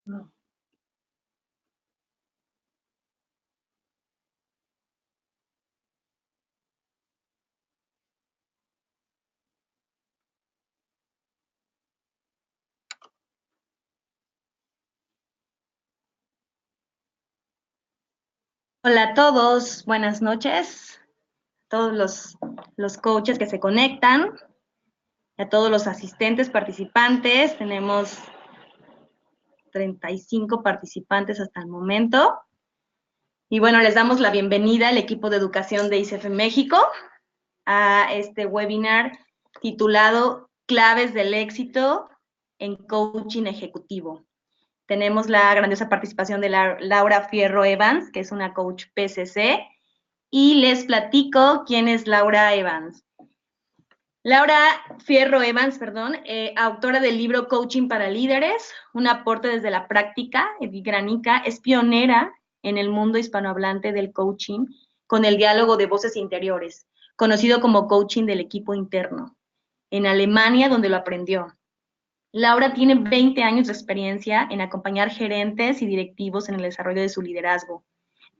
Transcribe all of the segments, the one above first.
No. Hola a todos, buenas noches, todos los coaches que se conectan, a todos los asistentes, participantes. Tenemos 35 participantes hasta el momento. Y bueno, les damos la bienvenida al equipo de educación de ICF México a este webinar titulado Claves del éxito en coaching ejecutivo. Tenemos la grandiosa participación de Laura Fierro Evans, que es una coach PCC, y les platico quién es Laura Evans. Laura Fierro Evans, autora del libro Coaching para Líderes, un aporte desde la práctica, Granica, es pionera en el mundo hispanohablante del coaching con el diálogo de voces interiores, conocido como coaching del equipo interno, en Alemania, donde lo aprendió. Laura tiene 20 años de experiencia en acompañar gerentes y directivos en el desarrollo de su liderazgo.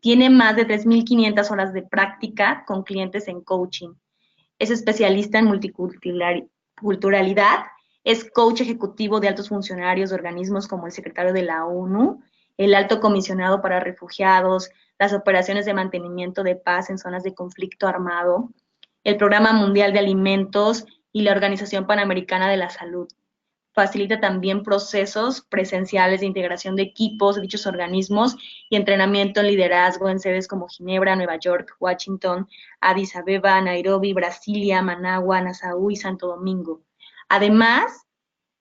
Tiene más de 3.500 horas de práctica con clientes en coaching. Es especialista en multiculturalidad, es coach ejecutivo de altos funcionarios de organismos como el secretario de la ONU, el alto comisionado para refugiados, las operaciones de mantenimiento de paz en zonas de conflicto armado, el Programa Mundial de Alimentos y la Organización Panamericana de la Salud. Facilita también procesos presenciales de integración de equipos de dichos organismos y entrenamiento en liderazgo en sedes como Ginebra, Nueva York, Washington, Addis Abeba, Nairobi, Brasilia, Managua, Nassau y Santo Domingo. Además,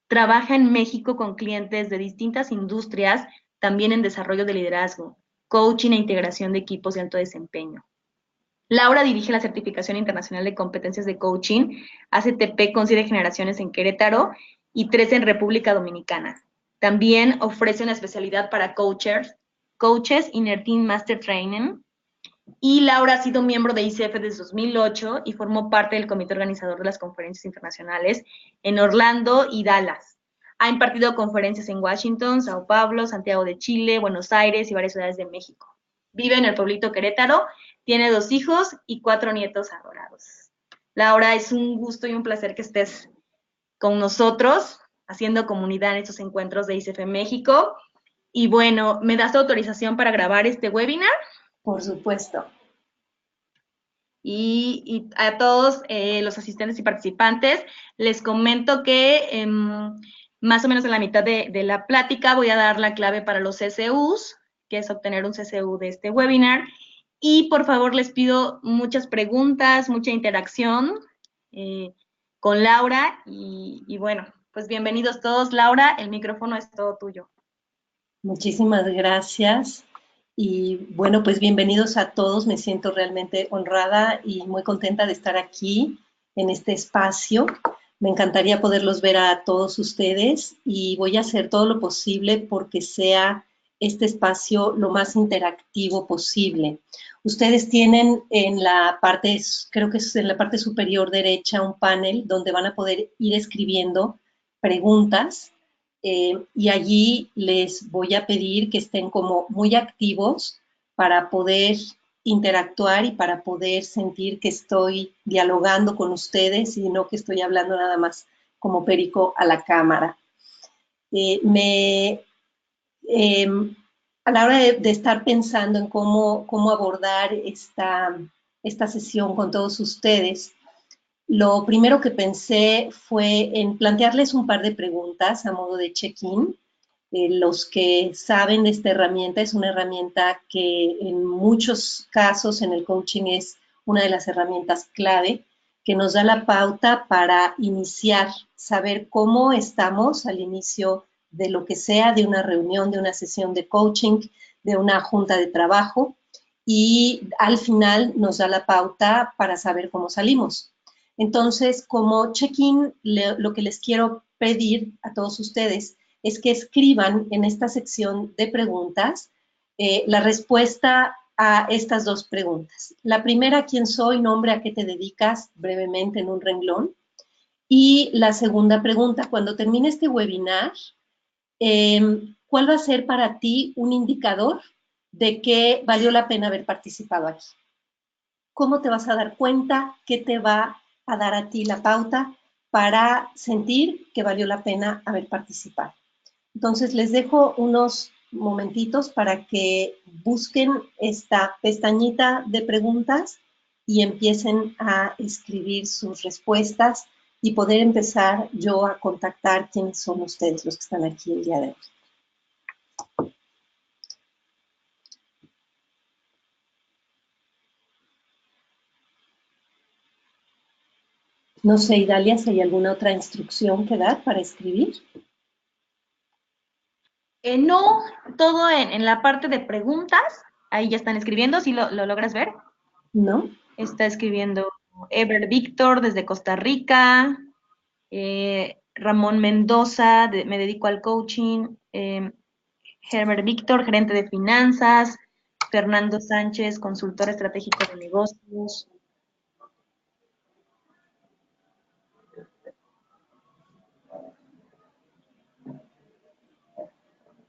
trabaja en México con clientes de distintas industrias, también en desarrollo de liderazgo, coaching e integración de equipos de alto desempeño. Laura dirige la Certificación Internacional de Competencias de Coaching, ACTP con 7 generaciones en Querétaro y 3 en República Dominicana. También ofrece una especialidad para coaches Inner Team Master Training. Y Laura ha sido miembro de ICF desde 2008 y formó parte del comité organizador de las conferencias internacionales en Orlando y Dallas. Ha impartido conferencias en Washington, Sao Paulo, Santiago de Chile, Buenos Aires y varias ciudades de México. Vive en el pueblito Querétaro, tiene 2 hijos y 4 nietos adorados. Laura, es un gusto y un placer que estés con nosotros haciendo comunidad en estos encuentros de ICF México. Y bueno, ¿me das autorización para grabar este webinar? Por supuesto. Y a todos los asistentes y participantes les comento que más o menos en la mitad de la plática voy a dar la clave para los CCUs, que es obtener un CCU de este webinar. Y por favor les pido muchas preguntas, mucha interacción con Laura. Y bueno, pues bienvenidos todos. Laura, el micrófono es todo tuyo. Muchísimas gracias. Y bueno, pues bienvenidos a todos. Me siento realmente honrada y muy contenta de estar aquí en este espacio. Me encantaría poderlos ver a todos ustedes y voy a hacer todo lo posible porque sea este espacio lo más interactivo posible. Ustedes tienen en la parte, creo que es en la parte superior derecha, un panel donde van a poder ir escribiendo preguntas. Y allí les voy a pedir que estén como muy activos para poder interactuar y para poder sentir que estoy dialogando con ustedes y no que estoy hablando nada más como perico a la cámara. Eh, a la hora de estar pensando en cómo abordar esta sesión con todos ustedes, lo primero que pensé fue en plantearles un par de preguntas a modo de check-in. Los que saben de esta herramienta, es una herramienta que en muchos casos en el coaching es una de las herramientas clave que nos da la pauta para iniciar, saber cómo estamos al inicio de lo que sea, de una reunión, de una sesión de coaching, de una junta de trabajo, y al final nos da la pauta para saber cómo salimos. Entonces, como check-in, lo que les quiero pedir a todos ustedes es que escriban en esta sección de preguntas la respuesta a estas dos preguntas. La primera, ¿quién soy? Nombre, ¿a qué te dedicas? Brevemente en un renglón. Y la segunda pregunta, cuando termine este webinar, ¿cuál va a ser para ti un indicador de que valió la pena haber participado aquí? ¿Cómo te vas a dar cuenta? ¿Qué te va a dar a ti la pauta para sentir que valió la pena haber participado? Entonces les dejo unos momentitos para que busquen esta pestañita de preguntas y empiecen a escribir sus respuestas y poder empezar yo a contactar quiénes son ustedes los que están aquí el día de hoy. No sé, Idalia, si hay alguna otra instrucción que dar para escribir. No, todo en la parte de preguntas, ahí ya están escribiendo, ¿sí lo logras ver? ¿No? Está escribiendo Ever Víctor desde Costa Rica, Ramón Mendoza, me dedico al coaching, Herbert Víctor, gerente de finanzas, Fernando Sánchez, consultor estratégico de negocios.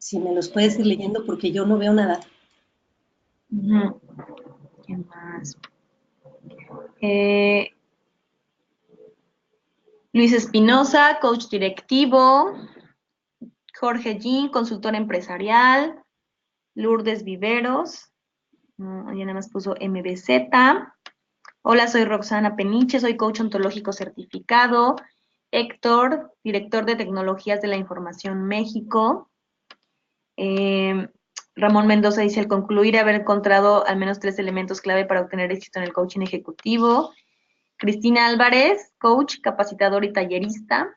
Si me los puedes ir leyendo porque yo no veo nada. ¿Quién más? Luis Espinosa, coach directivo. Jorge Jean, consultor empresarial. Lourdes Viveros, ya nada más puso MBZ. Hola, soy Roxana Peniche, soy coach ontológico certificado. Héctor, director de tecnologías de la información México. Ramón Mendoza dice, al concluir haber encontrado al menos 3 elementos clave para obtener éxito en el coaching ejecutivo. Cristina Álvarez, coach, capacitador y tallerista.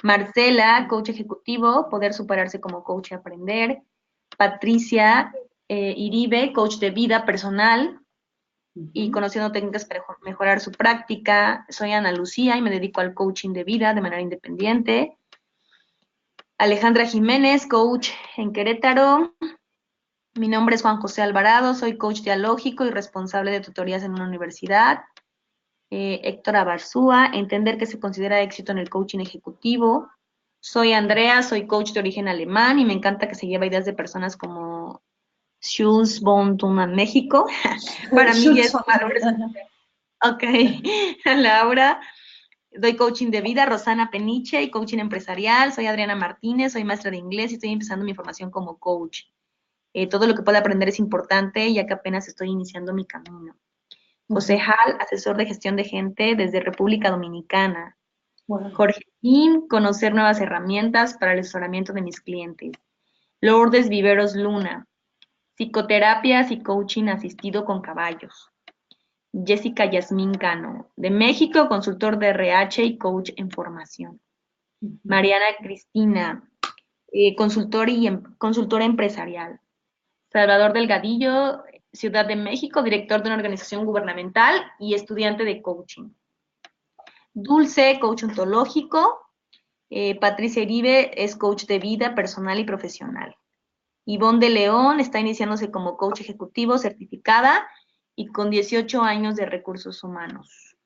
Marcela, coach ejecutivo, poder superarse como coach y aprender. Patricia Iribe, coach de vida personal y conociendo técnicas para mejorar su práctica. Soy Ana Lucía y me dedico al coaching de vida de manera independiente. Alejandra Jiménez, coach en Querétaro. Mi nombre es Juan José Alvarado, soy coach dialógico y responsable de tutorías en una universidad. Héctor Abarzúa, entender que se considera éxito en el coaching ejecutivo. Soy Andrea, soy coach de origen alemán y me encanta que se lleva ideas de personas como Schulz von Thun México. Para mí es valores. Ok. Laura, doy coaching de vida, Rosana Peniche, y coaching empresarial. Soy Adriana Martínez, soy maestra de inglés y estoy empezando mi formación como coach. Todo lo que pueda aprender es importante, ya que apenas estoy iniciando mi camino. José Hall, asesor de gestión de gente desde República Dominicana. Jorge Kim, conocer nuevas herramientas para el asesoramiento de mis clientes. Lourdes Viveros Luna, psicoterapias y coaching asistido con caballos. Jessica Yasmín Cano, de México, consultor de RH y coach en formación. Mariana Cristina, consultora empresarial. Salvador Delgadillo, Ciudad de México, director de una organización gubernamental y estudiante de coaching. Dulce, coach ontológico. Patricia Iribe es coach de vida personal y profesional. Ivonne de León está iniciándose como coach ejecutivo certificada y con 18 años de recursos humanos.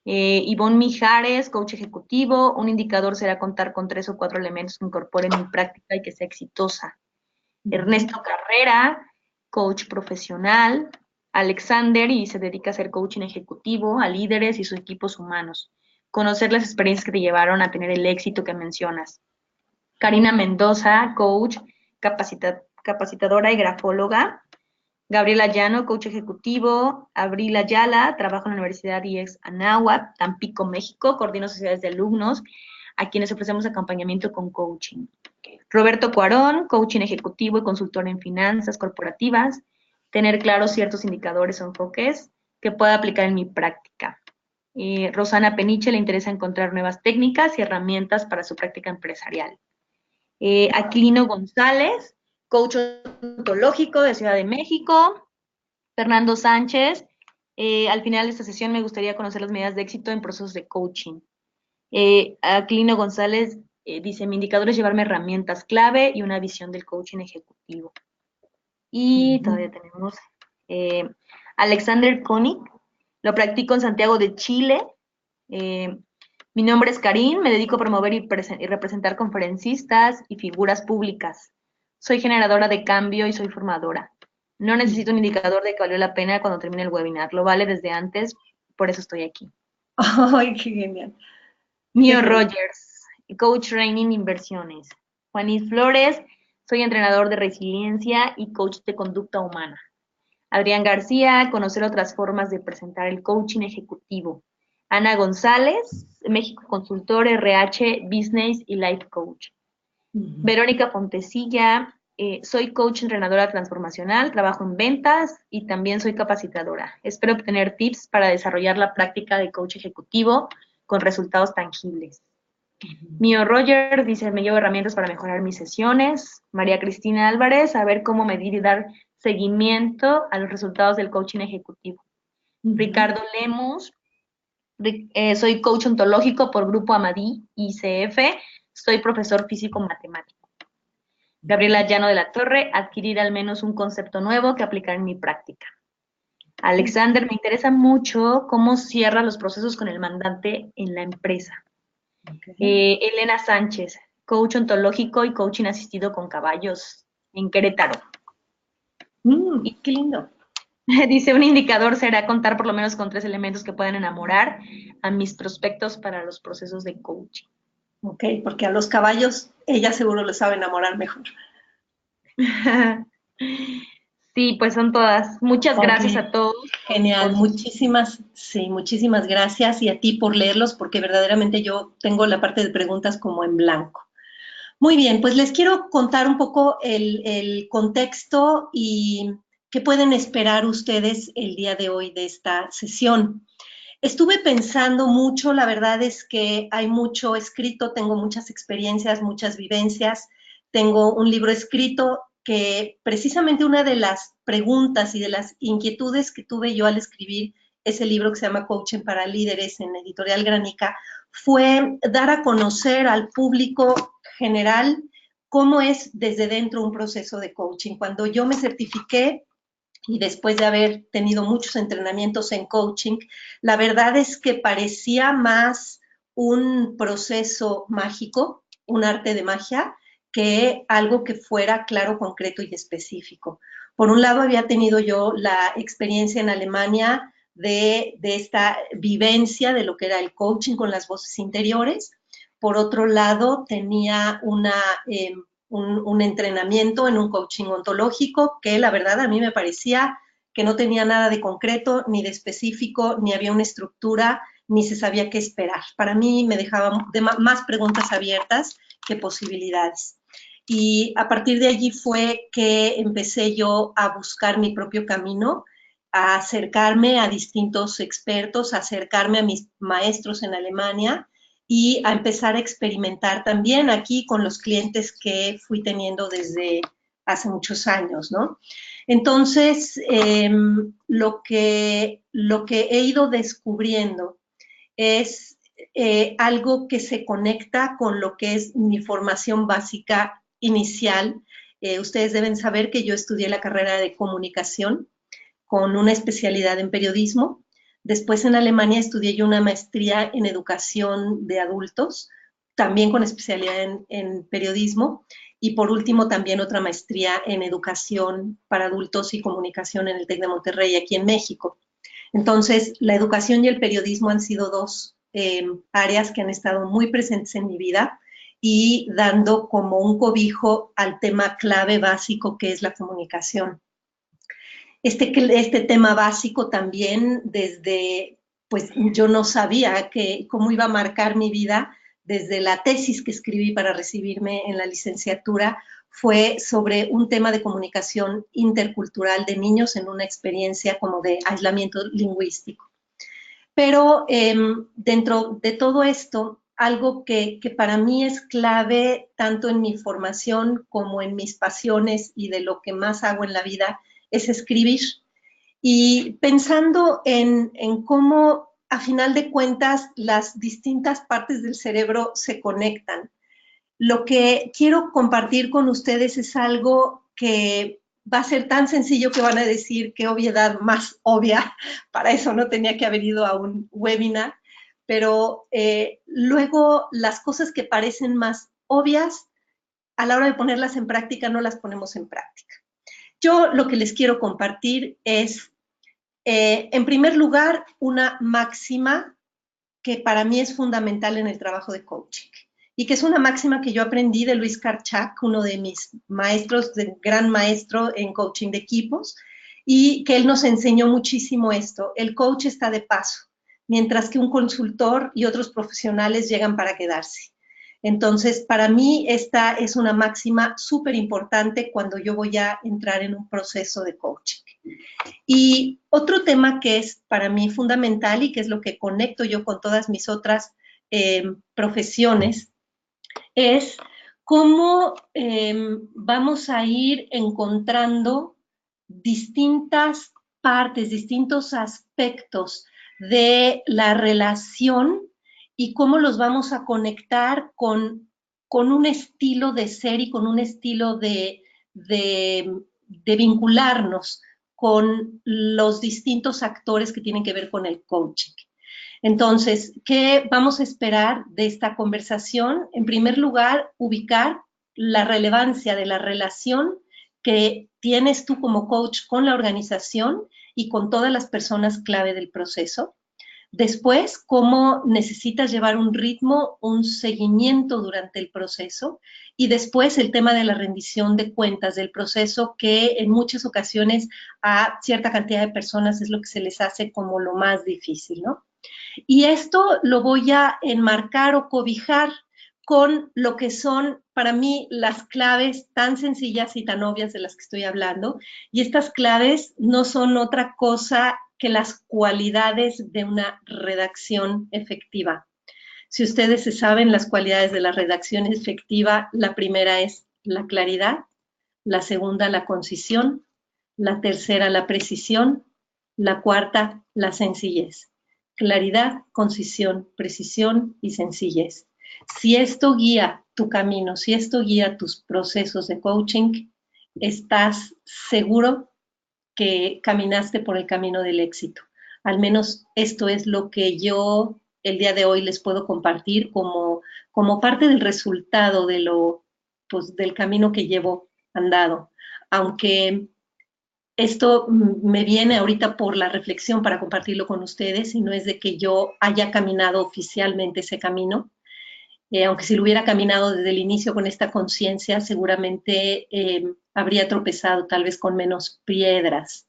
Ivonne Mijares, coach ejecutivo. Un indicador será contar con 3 o 4 elementos que incorporen mi práctica y que sea exitosa. Ernesto Carrera, coach profesional. Alexander, y se dedica a hacer coaching ejecutivo a líderes y sus equipos humanos. Conocer las experiencias que te llevaron a tener el éxito que mencionas. Karina Mendoza, coach, capacitadora y grafóloga. Gabriela Llano, coach ejecutivo. Abril Ayala, trabajo en la Universidad IEX Anáhuac, Tampico, México, coordino sociedades de alumnos a quienes ofrecemos acompañamiento con coaching. Roberto Cuarón, coaching ejecutivo y consultor en finanzas corporativas. Tener claros ciertos indicadores o enfoques que pueda aplicar en mi práctica. Rosana Peniche le interesa encontrar nuevas técnicas y herramientas para su práctica empresarial. Aquilino González, coach ontológico de Ciudad de México. Fernando Sánchez, al final de esta sesión me gustaría conocer las medidas de éxito en procesos de coaching. Aquilino González dice, mi indicador es llevarme herramientas clave y una visión del coaching ejecutivo. Y todavía tenemos Alexander Koenig, lo practico en Santiago de Chile. Mi Mi nombre es Karin, me dedico a promover y representar conferencistas y figuras públicas. Soy generadora de cambio y soy formadora. No necesito un indicador de que valió la pena cuando termine el webinar, lo vale desde antes, por eso estoy aquí. ¡Ay, qué genial! Qué Mio genial. Rogers, Coach Training Inversiones. Juanit Flores, soy entrenador de resiliencia y coach de conducta humana. Adrián García, conocer otras formas de presentar el coaching ejecutivo. Ana González, México Consultor, RH, Business y Life Coach. Verónica Fontecilla, soy coach entrenadora transformacional, trabajo en ventas y también soy capacitadora. Espero obtener tips para desarrollar la práctica de coach ejecutivo con resultados tangibles. Mio Roger dice, me llevo herramientas para mejorar mis sesiones. María Cristina Álvarez, saber cómo medir y dar seguimiento a los resultados del coaching ejecutivo. Ricardo Lemos, soy coach ontológico por Grupo Amadí, ICF, soy profesor físico matemático. Gabriela Llano de la Torre, adquirir al menos un concepto nuevo que aplicar en mi práctica. Alexander, me interesa mucho cómo cierra los procesos con el mandante en la empresa. Elena Sánchez, coach ontológico y coaching asistido con caballos en Querétaro. ¡Qué lindo! Dice, un indicador será contar por lo menos con 3 elementos que puedan enamorar a mis prospectos para los procesos de coaching. Ok, porque a los caballos ella seguro los sabe enamorar mejor. Sí, pues son todas. Muchas gracias a todos. Genial, muchísimas gracias y a ti por leerlos porque verdaderamente yo tengo la parte de preguntas como en blanco. Muy bien, pues les quiero contar un poco el contexto y qué pueden esperar ustedes el día de hoy de esta sesión. Estuve pensando mucho, la verdad es que hay mucho escrito, tengo muchas experiencias, muchas vivencias, tengo un libro escrito que precisamente una de las preguntas y de las inquietudes que tuve yo al escribir ese libro que se llama Coaching para Líderes en Editorial Granica fue dar a conocer al público general cómo es desde dentro un proceso de coaching. Cuando yo me certifiqué y después de haber tenido muchos entrenamientos en coaching, la verdad es que parecía más un proceso mágico, un arte de magia, que algo que fuera claro, concreto y específico. Por un lado, había tenido yo la experiencia en Alemania de esta vivencia de lo que era el coaching con las voces interiores. Por otro lado, tenía un entrenamiento en un coaching ontológico que la verdad a mí me parecía que no tenía nada de concreto, ni de específico, ni había una estructura, ni se sabía qué esperar. Para mí me dejaba más preguntas abiertas que posibilidades. Y a partir de allí fue que empecé yo a buscar mi propio camino, a acercarme a distintos expertos, a acercarme a mis maestros en Alemania y a empezar a experimentar también aquí con los clientes que fui teniendo desde hace muchos años, ¿no? Entonces, lo que he ido descubriendo es algo que se conecta con lo que es mi formación básica inicial. Ustedes deben saber que yo estudié la carrera de comunicación con una especialidad en periodismo. Después en Alemania estudié yo una maestría en educación de adultos, también con especialidad en periodismo. Y por último también otra maestría en educación para adultos y comunicación en el TEC de Monterrey, aquí en México. Entonces, la educación y el periodismo han sido dos áreas que han estado muy presentes en mi vida y dando como un cobijo al tema clave básico que es la comunicación. Este tema básico también desde, pues yo no sabía cómo iba a marcar mi vida desde la tesis que escribí para recibirme en la licenciatura, fue sobre un tema de comunicación intercultural de niños en una experiencia como de aislamiento lingüístico. Pero dentro de todo esto, algo que para mí es clave tanto en mi formación como en mis pasiones y de lo que más hago en la vida es escribir. Y pensando en cómo, a final de cuentas, las distintas partes del cerebro se conectan. Lo que quiero compartir con ustedes es algo que va a ser tan sencillo que van a decir qué obviedad más obvia, para eso no tenía que haber ido a un webinar, pero luego las cosas que parecen más obvias, a la hora de ponerlas en práctica, no las ponemos en práctica. Yo lo que les quiero compartir es, en primer lugar, una máxima que para mí es fundamental en el trabajo de coaching y que es una máxima que yo aprendí de Luis Karchak, uno de mis maestros, gran maestro en coaching de equipos, y que él nos enseñó muchísimo esto. El coach está de paso, mientras que un consultor y otros profesionales llegan para quedarse. Entonces, para mí esta es una máxima súper importante cuando yo voy a entrar en un proceso de coaching. Y otro tema que es para mí fundamental y que es lo que conecto yo con todas mis otras profesiones es cómo vamos a ir encontrando distintas partes, distintos aspectos de la relación y cómo los vamos a conectar con un estilo de ser y con un estilo de vincularnos con los distintos actores que tienen que ver con el coaching. Entonces, ¿qué vamos a esperar de esta conversación? En primer lugar, ubicar la relevancia de la relación que tienes tú como coach con la organización y con todas las personas clave del proceso. Después, cómo necesitas llevar un ritmo, un seguimiento durante el proceso. Y después, el tema de la rendición de cuentas del proceso, que en muchas ocasiones a cierta cantidad de personas es lo que se les hace como lo más difícil, ¿no? Y esto lo voy a enmarcar o cobijar con lo que son para mí las claves tan sencillas y tan obvias de las que estoy hablando. Y estas claves no son otra cosa que las cualidades de una redacción efectiva. Si ustedes se saben las cualidades de la redacción efectiva, la primera es la claridad, la segunda la concisión, la tercera la precisión, la cuarta la sencillez. Claridad, concisión, precisión y sencillez. Si esto guía tu camino, si esto guía tus procesos de coaching, estás seguro que caminaste por el camino del éxito. Al menos esto es lo que yo el día de hoy les puedo compartir como parte del resultado de pues, del camino que llevo andado. Aunque esto me viene ahorita por la reflexión para compartirlo con ustedes y no es de que yo haya caminado oficialmente ese camino. Aunque si lo hubiera caminado desde el inicio con esta conciencia, seguramente habría tropezado tal vez con menos piedras.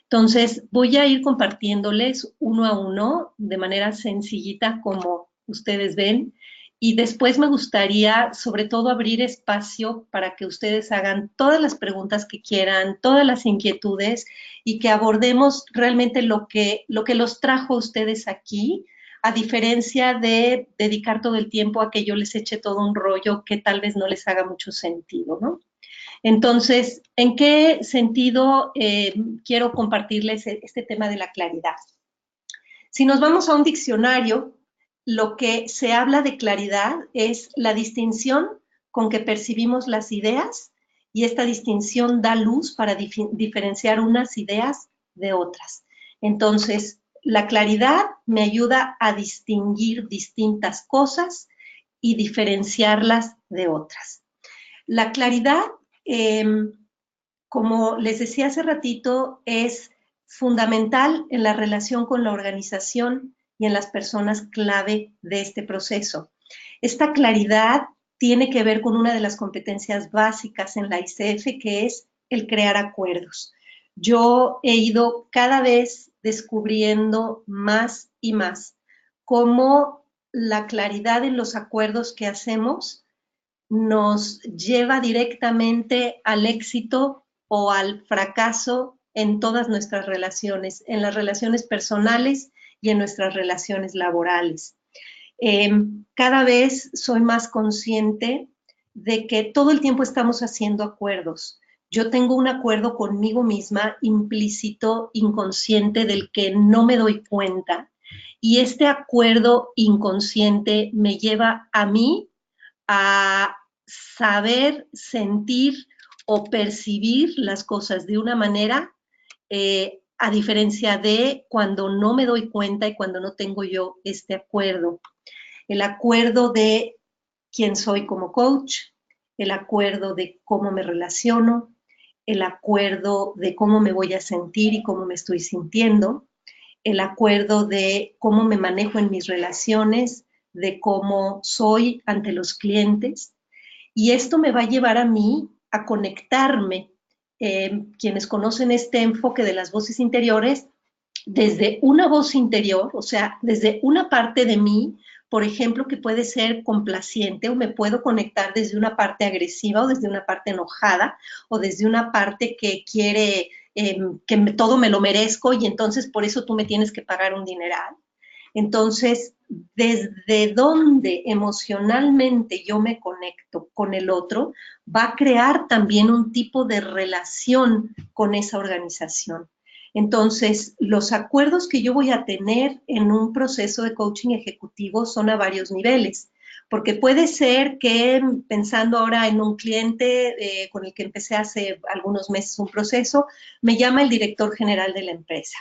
Entonces, voy a ir compartiéndoles uno a uno de manera sencillita como ustedes ven. Y después me gustaría, sobre todo, abrir espacio para que ustedes hagan todas las preguntas que quieran, todas las inquietudes y que abordemos realmente lo que los trajo a ustedes aquí, a diferencia de dedicar todo el tiempo a que yo les eche todo un rollo que tal vez no les haga mucho sentido, ¿no? Entonces, ¿en qué sentido quiero compartirles este tema de la claridad? Si nos vamos a un diccionario, lo que se habla de claridad es la distinción con que percibimos las ideas y esta distinción da luz para diferenciar unas ideas de otras. Entonces, la claridad me ayuda a distinguir distintas cosas y diferenciarlas de otras. La claridad, como les decía hace ratito, es fundamental en la relación con la organización y en las personas clave de este proceso. Esta claridad tiene que ver con una de las competencias básicas en la ICF, que es el crear acuerdos. Yo he ido cada vez descubriendo más y más cómo la claridad en los acuerdos que hacemos nos lleva directamente al éxito o al fracaso en todas nuestras relaciones, en las relaciones personales y en nuestras relaciones laborales. Cada vez soy más consciente de que todo el tiempo estamos haciendo acuerdos. Yo tengo un acuerdo conmigo misma implícito, inconsciente, del que no me doy cuenta. Y este acuerdo inconsciente me lleva a mí a saber, sentir o percibir las cosas de una manera a diferencia de cuando no me doy cuenta y cuando no tengo yo este acuerdo. El acuerdo de quién soy como coach, el acuerdo de cómo me relaciono, el acuerdo de cómo me voy a sentir y cómo me estoy sintiendo, el acuerdo de cómo me manejo en mis relaciones, de cómo soy ante los clientes. Y esto me va a llevar a mí a conectarme. Quienes conocen este enfoque de las voces interiores, desde una voz interior, o sea, desde una parte de mí, por ejemplo, que puede ser complaciente, o me puedo conectar desde una parte agresiva o desde una parte enojada o desde una parte que quiere todo me lo merezco y entonces por eso tú me tienes que pagar un dineral. Entonces, desde donde emocionalmente yo me conecto con el otro, va a crear también un tipo de relación con esa organización. Entonces, los acuerdos que yo voy a tener en un proceso de coaching ejecutivo son a varios niveles, porque puede ser que, pensando ahora en un cliente con el que empecé hace algunos meses un proceso, me llama el director general de la empresa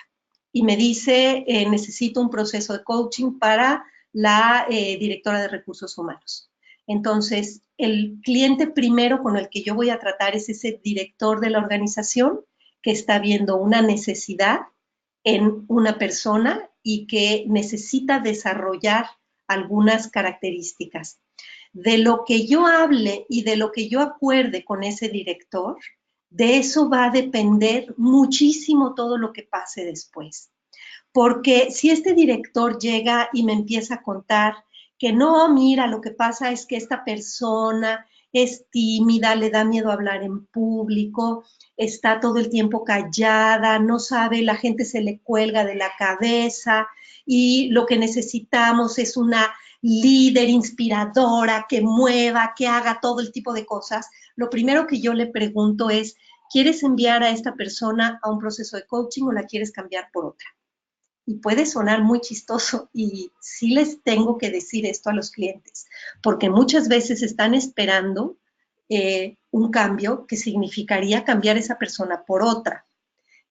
y me dice, necesito un proceso de coaching para la directora de recursos humanos. Entonces, el cliente primero con el que yo voy a tratar es ese director de la organización que está viendo una necesidad en una persona y que necesita desarrollar algunas características. De lo que yo hable y de lo que yo acuerde con ese director, de eso va a depender muchísimo todo lo que pase después. Porque si este director llega y me empieza a contar que no, mira, lo que pasa es que esta persona es tímida, le da miedo hablar en público, está todo el tiempo callada, no sabe, la gente se le cuelga de la cabeza y lo que necesitamos es una líder inspiradora que mueva, que haga todo el tipo de cosas. Lo primero que yo le pregunto es, ¿quieres enviar a esta persona a un proceso de coaching o la quieres cambiar por otra? Y puede sonar muy chistoso y sí les tengo que decir esto a los clientes, porque muchas veces están esperando un cambio que significaría cambiar esa persona por otra.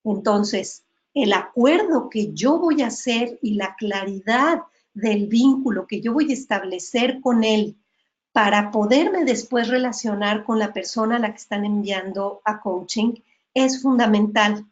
Entonces, el acuerdo que yo voy a hacer y la claridad del vínculo que yo voy a establecer con él para poderme después relacionar con la persona a la que están enviando a coaching es fundamental.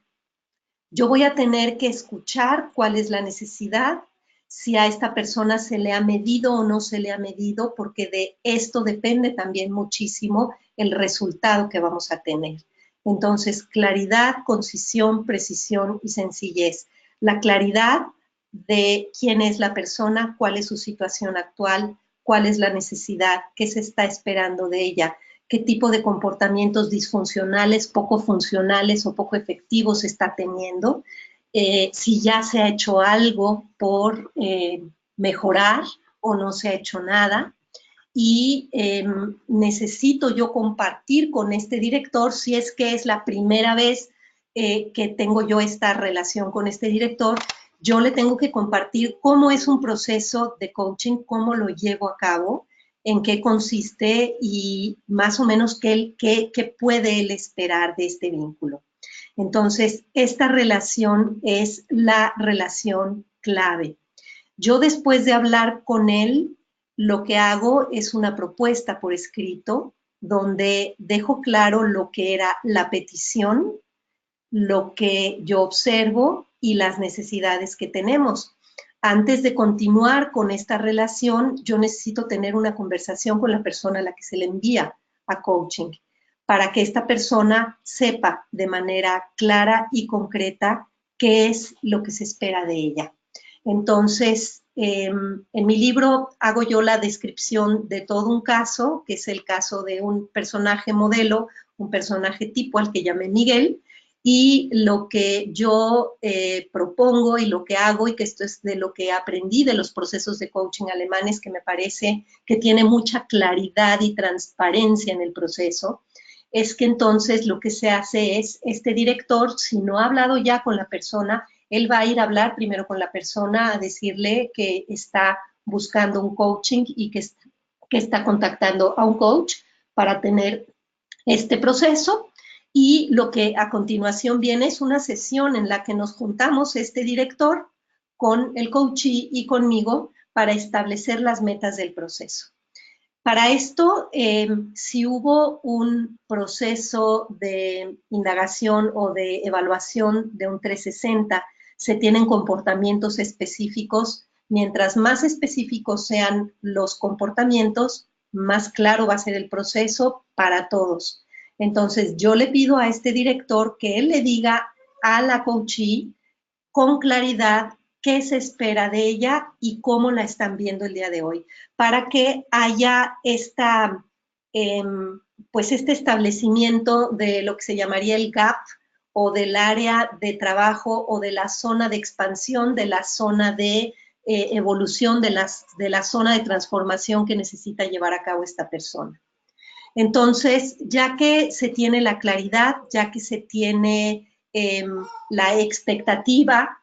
Yo voy a tener que escuchar cuál es la necesidad, si a esta persona se le ha medido o no se le ha medido, porque de esto depende también muchísimo el resultado que vamos a tener. Entonces, claridad, concisión, precisión y sencillez. La claridad de quién es la persona, cuál es su situación actual, cuál es la necesidad, qué se está esperando de ella, qué tipo de comportamientos disfuncionales, poco funcionales o poco efectivos está teniendo, si ya se ha hecho algo por mejorar o no se ha hecho nada. Y necesito yo compartir con este director, si es que es la primera vez que tengo yo esta relación con este director, yo le tengo que compartir cómo es un proceso de coaching, cómo lo llevo a cabo, en qué consiste y más o menos qué puede él esperar de este vínculo. Entonces, esta relación es la relación clave. Yo después de hablar con él, lo que hago es una propuesta por escrito donde dejo claro lo que era la petición, lo que yo observo y las necesidades que tenemos. Antes de continuar con esta relación, yo necesito tener una conversación con la persona a la que se le envía a coaching, para que esta persona sepa de manera clara y concreta qué es lo que se espera de ella. Entonces, en mi libro hago yo la descripción de todo un caso, que es el caso de un personaje modelo, un personaje tipo al que llamé Miguel, y lo que yo propongo y lo que hago, y que esto es de lo que aprendí de los procesos de coaching alemanes, que me parece que tiene mucha claridad y transparencia en el proceso, es que entonces lo que se hace es, este director, si no ha hablado ya con la persona, él va a ir a hablar primero con la persona, a decirle que está buscando un coaching y que está contactando a un coach para tener este proceso. Y lo que a continuación viene es una sesión en la que nos juntamos este director con el coachee y conmigo para establecer las metas del proceso. Para esto, si hubo un proceso de indagación o de evaluación de un 360, se tienen comportamientos específicos. Mientras más específicos sean los comportamientos, más claro va a ser el proceso para todos. Entonces, yo le pido a este director que él le diga a la coachee con claridad qué se espera de ella y cómo la están viendo el día de hoy, para que haya pues este establecimiento de lo que se llamaría el gap o del área de trabajo o de la zona de expansión, de la zona de evolución, de la zona de transformación que necesita llevar a cabo esta persona. Entonces, ya que se tiene la claridad, ya que se tiene la expectativa,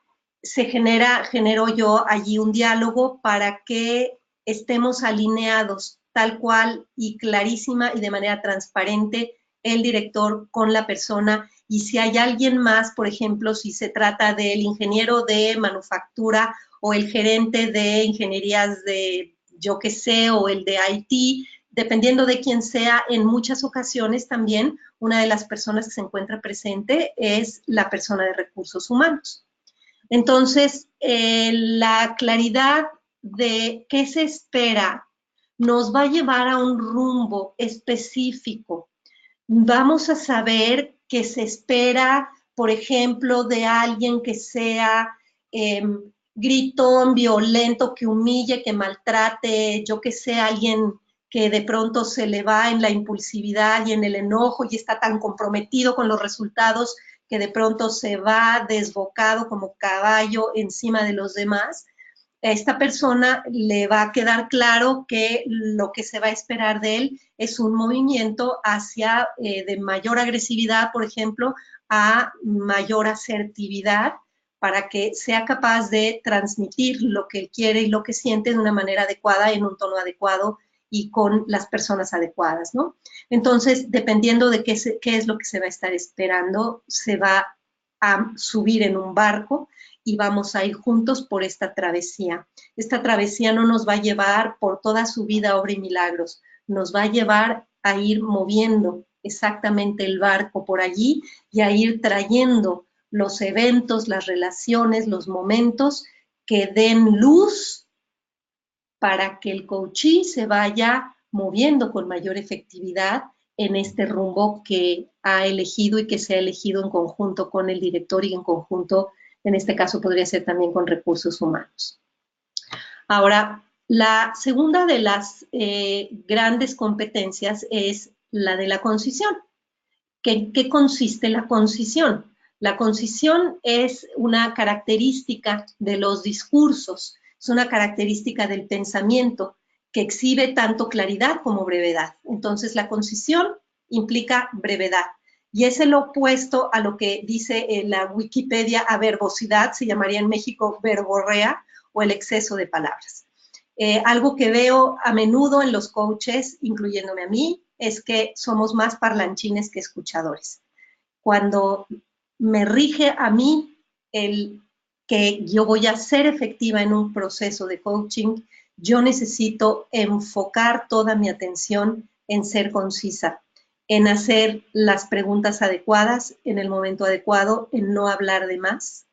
genero yo allí un diálogo para que estemos alineados tal cual y clarísima y de manera transparente el director con la persona. Y si hay alguien más, por ejemplo, si se trata del ingeniero de manufactura o el gerente de ingenierías de yo qué sé, o el de IT, dependiendo de quién sea, en muchas ocasiones también una de las personas que se encuentra presente es la persona de recursos humanos. Entonces, la claridad de qué se espera nos va a llevar a un rumbo específico. Vamos a saber qué se espera, por ejemplo, de alguien que sea gritón, violento, que humille, que maltrate, yo que sé, alguien que de pronto se le va en la impulsividad y en el enojo y está tan comprometido con los resultados que de pronto se va desbocado como caballo encima de los demás. A esta persona le va a quedar claro que lo que se va a esperar de él es un movimiento hacia de mayor agresividad, por ejemplo, a mayor asertividad, para que sea capaz de transmitir lo que él quiere y lo que siente de una manera adecuada, en un tono adecuado y con las personas adecuadas, ¿no? Entonces, dependiendo de qué es lo que se va a estar esperando, se va a subir en un barco y vamos a ir juntos por esta travesía. Esta travesía no nos va a llevar por toda su vida obra y milagros, nos va a llevar a ir moviendo exactamente el barco por allí y a ir trayendo los eventos, las relaciones, los momentos que den luz para que el coachee se vaya moviendo con mayor efectividad en este rumbo que ha elegido y que se ha elegido en conjunto con el director y en conjunto, en este caso podría ser también con recursos humanos. Ahora, la segunda de las grandes competencias es la de la concisión. ¿Qué consiste la concisión? La concisión es una característica de los discursos, es una característica del pensamiento que exhibe tanto claridad como brevedad. Entonces, la concisión implica brevedad y es el opuesto a lo que dice la Wikipedia a verbosidad, se llamaría en México verborrea o el exceso de palabras. Algo que veo a menudo en los coaches, incluyéndome a mí, es que somos más parlanchines que escuchadores. Cuando me rige a mí el que yo voy a ser efectiva en un proceso de coaching, yo necesito enfocar toda mi atención en ser concisa, en hacer las preguntas adecuadas en el momento adecuado, en no hablar de más,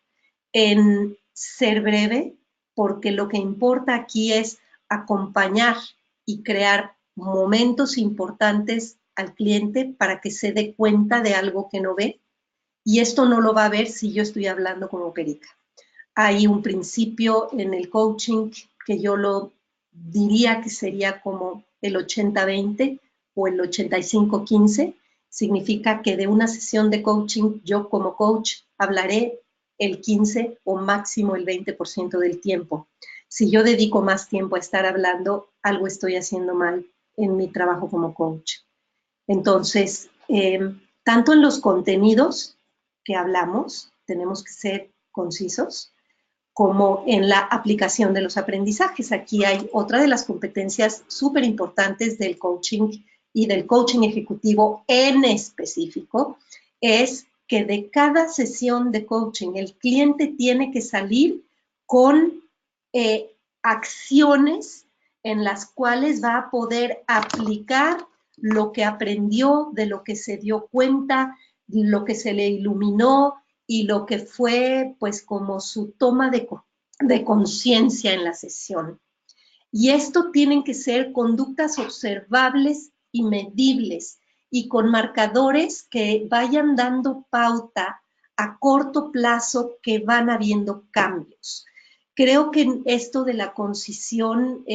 en ser breve, porque lo que importa aquí es acompañar y crear momentos importantes al cliente para que se dé cuenta de algo que no ve, y esto no lo va a ver si yo estoy hablando como perica. Hay un principio en el coaching que yo lo diría que sería como el 80-20 o el 85-15, significa que de una sesión de coaching yo como coach hablaré el 15 o máximo el 20% del tiempo. Si yo dedico más tiempo a estar hablando, algo estoy haciendo mal en mi trabajo como coach. Entonces, tanto en los contenidos que hablamos, tenemos que ser concisos, como en la aplicación de los aprendizajes. Aquí hay otra de las competencias súper importantes del coaching y del coaching ejecutivo en específico, es que de cada sesión de coaching el cliente tiene que salir con acciones en las cuales va a poder aplicar lo que aprendió, de lo que se dio cuenta, lo que se le iluminó y lo que fue pues como su toma de conciencia en la sesión. Y esto tienen que ser conductas observables y medibles y con marcadores que vayan dando pauta a corto plazo que van habiendo cambios. Creo que en esto de la concisión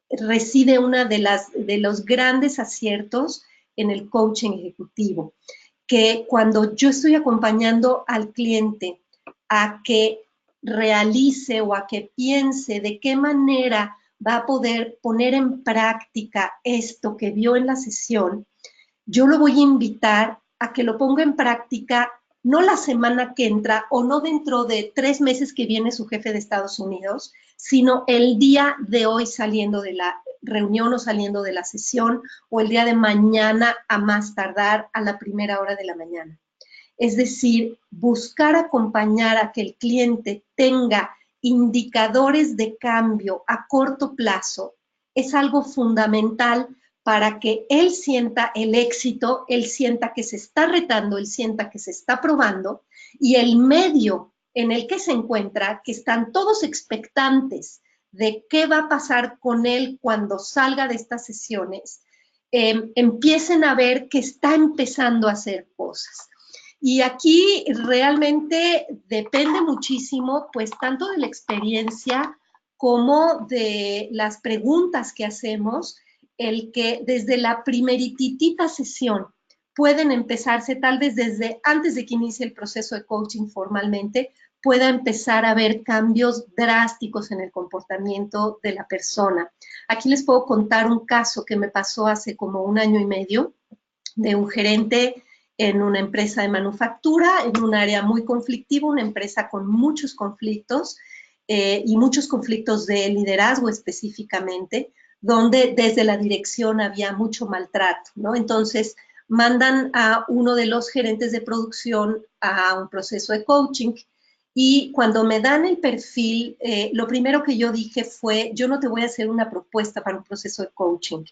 reside una de los grandes aciertos en el coaching ejecutivo, que cuando yo estoy acompañando al cliente a que realice o a que piense de qué manera va a poder poner en práctica esto que vio en la sesión, yo lo voy a invitar a que lo ponga en práctica no la semana que entra o no dentro de 3 meses que viene su jefe de Estados Unidos, sino el día de hoy saliendo de la reunión o saliendo de la sesión o el día de mañana a más tardar a la primera hora de la mañana. Es decir, buscar acompañar a que el cliente tenga indicadores de cambio a corto plazo es algo fundamental para que él sienta el éxito, él sienta que se está retando, él sienta que se está probando y el medio en el que se encuentra, que están todos expectantes de qué va a pasar con él cuando salga de estas sesiones, empiecen a ver que está empezando a hacer cosas. Y aquí realmente depende muchísimo, pues, tanto de la experiencia como de las preguntas que hacemos, el que desde la primerititita sesión pueden empezarse, tal vez desde antes de que inicie el proceso de coaching formalmente, pueda empezar a ver cambios drásticos en el comportamiento de la persona. Aquí les puedo contar un caso que me pasó hace como 1 año y medio de un gerente en una empresa de manufactura, en un área muy conflictiva, una empresa con muchos conflictos y muchos conflictos de liderazgo específicamente, donde desde la dirección había mucho maltrato, ¿no? Entonces, mandan a uno de los gerentes de producción a un proceso de coaching y cuando me dan el perfil, lo primero que yo dije fue, yo no te voy a hacer una propuesta para un proceso de coaching.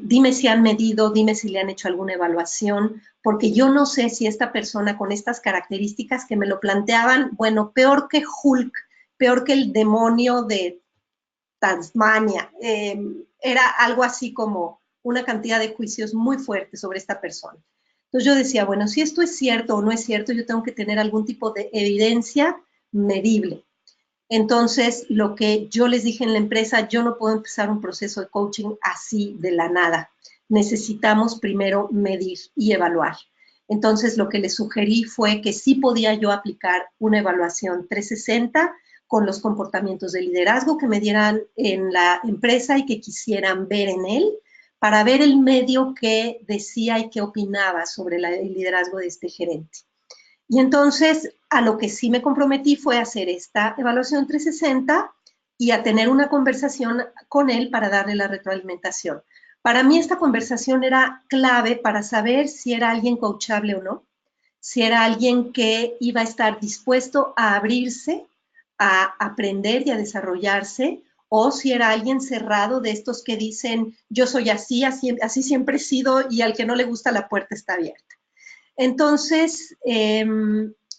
Dime si han medido, dime si le han hecho alguna evaluación, porque yo no sé si esta persona con estas características que me lo planteaban, bueno, peor que Hulk, peor que el demonio de Tasmania, era algo así como una cantidad de juicios muy fuertes sobre esta persona. Entonces yo decía, bueno, si esto es cierto o no es cierto, yo tengo que tener algún tipo de evidencia medible. Entonces, lo que yo les dije en la empresa, yo no puedo empezar un proceso de coaching así de la nada. Necesitamos primero medir y evaluar. Entonces, lo que les sugerí fue que sí podía yo aplicar una evaluación 360 con los comportamientos de liderazgo que me dieran en la empresa y que quisieran ver en él, para ver el medio que decía y que opinaba sobre el liderazgo de este gerente. Y entonces, a lo que sí me comprometí fue a hacer esta evaluación 360 y a tener una conversación con él para darle la retroalimentación. Para mí esta conversación era clave para saber si era alguien coachable o no, si era alguien que iba a estar dispuesto a abrirse, a aprender y a desarrollarse, o si era alguien cerrado de estos que dicen, yo soy así, así siempre he sido y al que no le gusta la puerta está abierta. Entonces,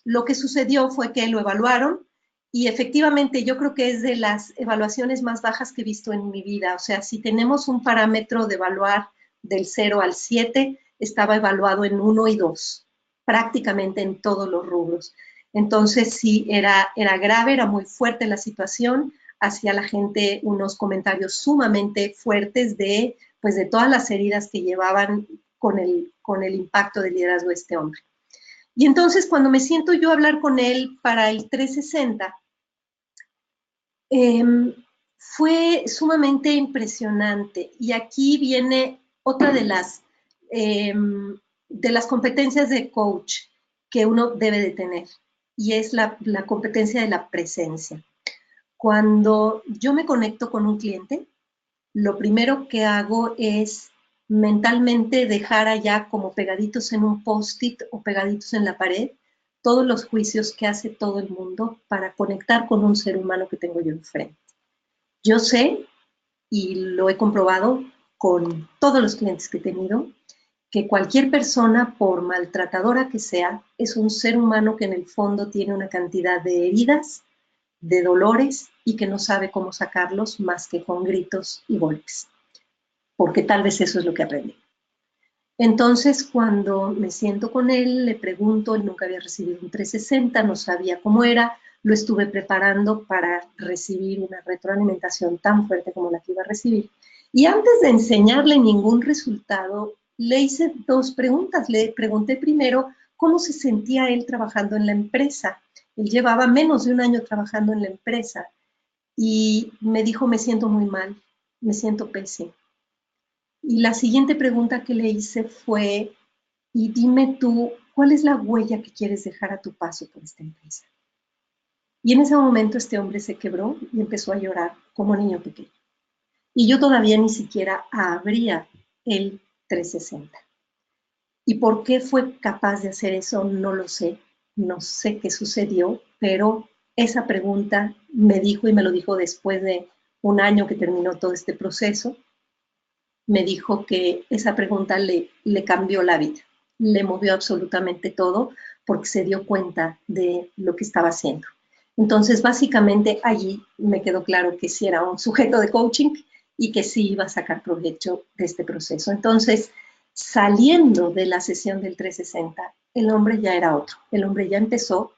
lo que sucedió fue que lo evaluaron y efectivamente yo creo que es de las evaluaciones más bajas que he visto en mi vida. O sea, si tenemos un parámetro de evaluar del 0 al 7, estaba evaluado en 1 y 2, prácticamente en todos los rubros. Entonces, sí, era grave, era muy fuerte la situación, hacía la gente unos comentarios sumamente fuertes de, pues, de todas las heridas que llevaban con el impacto del liderazgo de este hombre. Y entonces cuando me siento yo a hablar con él para el 360, fue sumamente impresionante. Y aquí viene otra de las competencias de coach que uno debe de tener, y es la competencia de la presencia. Cuando yo me conecto con un cliente, lo primero que hago es mentalmente dejara ya como pegaditos en un post-it o pegaditos en la pared todos los juicios que hace todo el mundo para conectar con un ser humano que tengo yo enfrente. Yo sé, y lo he comprobado con todos los clientes que he tenido, que cualquier persona, por maltratadora que sea, es un ser humano que en el fondo tiene una cantidad de heridas, de dolores y que no sabe cómo sacarlos más que con gritos y golpes, porque tal vez eso es lo que aprendí. Entonces, cuando me siento con él, le pregunto, él nunca había recibido un 360, no sabía cómo era, lo estuve preparando para recibir una retroalimentación tan fuerte como la que iba a recibir. Y antes de enseñarle ningún resultado, le hice dos preguntas. Le pregunté primero cómo se sentía él trabajando en la empresa. Él llevaba menos de un año trabajando en la empresa y me dijo, me siento muy mal, me siento pésimo. Y la siguiente pregunta que le hice fue, y dime tú, ¿cuál es la huella que quieres dejar a tu paso por esta empresa? Y en ese momento este hombre se quebró y empezó a llorar como niño pequeño. Y yo todavía ni siquiera abría el 360. ¿Y por qué fue capaz de hacer eso? No lo sé. No sé qué sucedió, pero esa pregunta me dijo, y me lo dijo después de un año que terminó todo este proceso, me dijo que esa pregunta le cambió la vida, le movió absolutamente todo porque se dio cuenta de lo que estaba haciendo. Entonces, básicamente allí me quedó claro que sí era un sujeto de coaching y que sí iba a sacar provecho de este proceso. Entonces, saliendo de la sesión del 360, el hombre ya era otro. El hombre ya empezó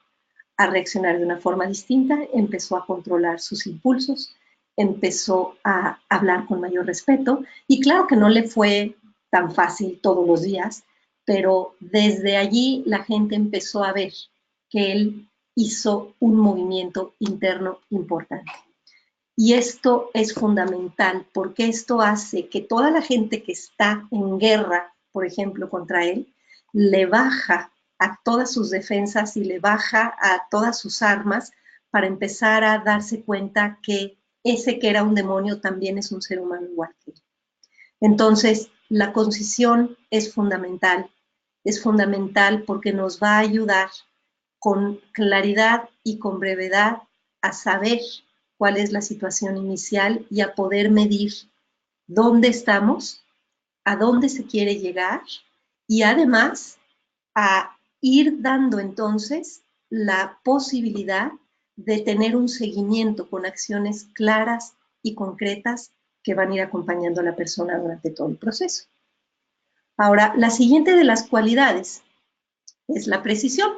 a reaccionar de una forma distinta, empezó a controlar sus impulsos, empezó a hablar con mayor respeto y claro que no le fue tan fácil todos los días, pero desde allí la gente empezó a ver que él hizo un movimiento interno importante. Y esto es fundamental porque esto hace que toda la gente que está en guerra, por ejemplo, contra él, le baja a todas sus defensas y le baja a todas sus armas para empezar a darse cuenta que ese que era un demonio también es un ser humano igual que él. Entonces, la concisión es fundamental porque nos va a ayudar con claridad y con brevedad a saber cuál es la situación inicial y a poder medir dónde estamos, a dónde se quiere llegar y además a ir dando entonces la posibilidad de tener un seguimiento con acciones claras y concretas que van a ir acompañando a la persona durante todo el proceso. Ahora, la siguiente de las cualidades es la precisión.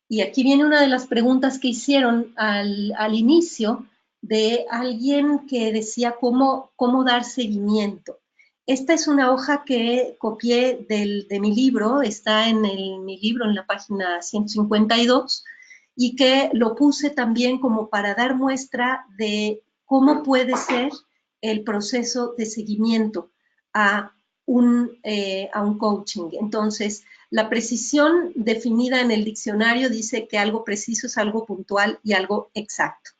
Y aquí viene una de las preguntas que hicieron al inicio de alguien que decía cómo dar seguimiento. Esta es una hoja que copié de mi libro, está en mi libro en la página 152, y que lo puse también como para dar muestra de cómo puede ser el proceso de seguimiento a un coaching. Entonces, la precisión definida en el diccionario dice que algo preciso es algo puntual y algo exacto.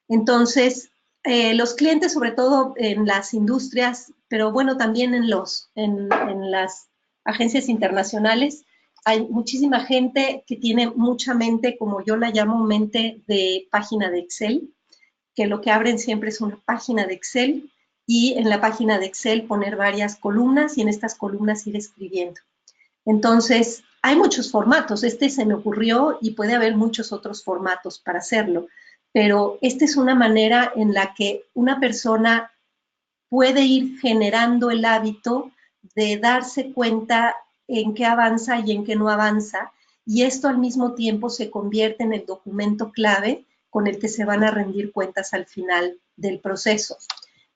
Entonces, los clientes, sobre todo en las industrias, pero bueno, también en las agencias internacionales, hay muchísima gente que tiene mucha mente, como yo la llamo, mente de página de Excel, que lo que abren siempre es una página de Excel y en la página de Excel poner varias columnas y en estas columnas ir escribiendo. Entonces, hay muchos formatos. Este se me ocurrió y puede haber muchos otros formatos para hacerlo, pero esta es una manera en la que una persona puede ir generando el hábito de darse cuenta en qué avanza y en qué no avanza, y esto al mismo tiempo se convierte en el documento clave con el que se van a rendir cuentas al final del proceso.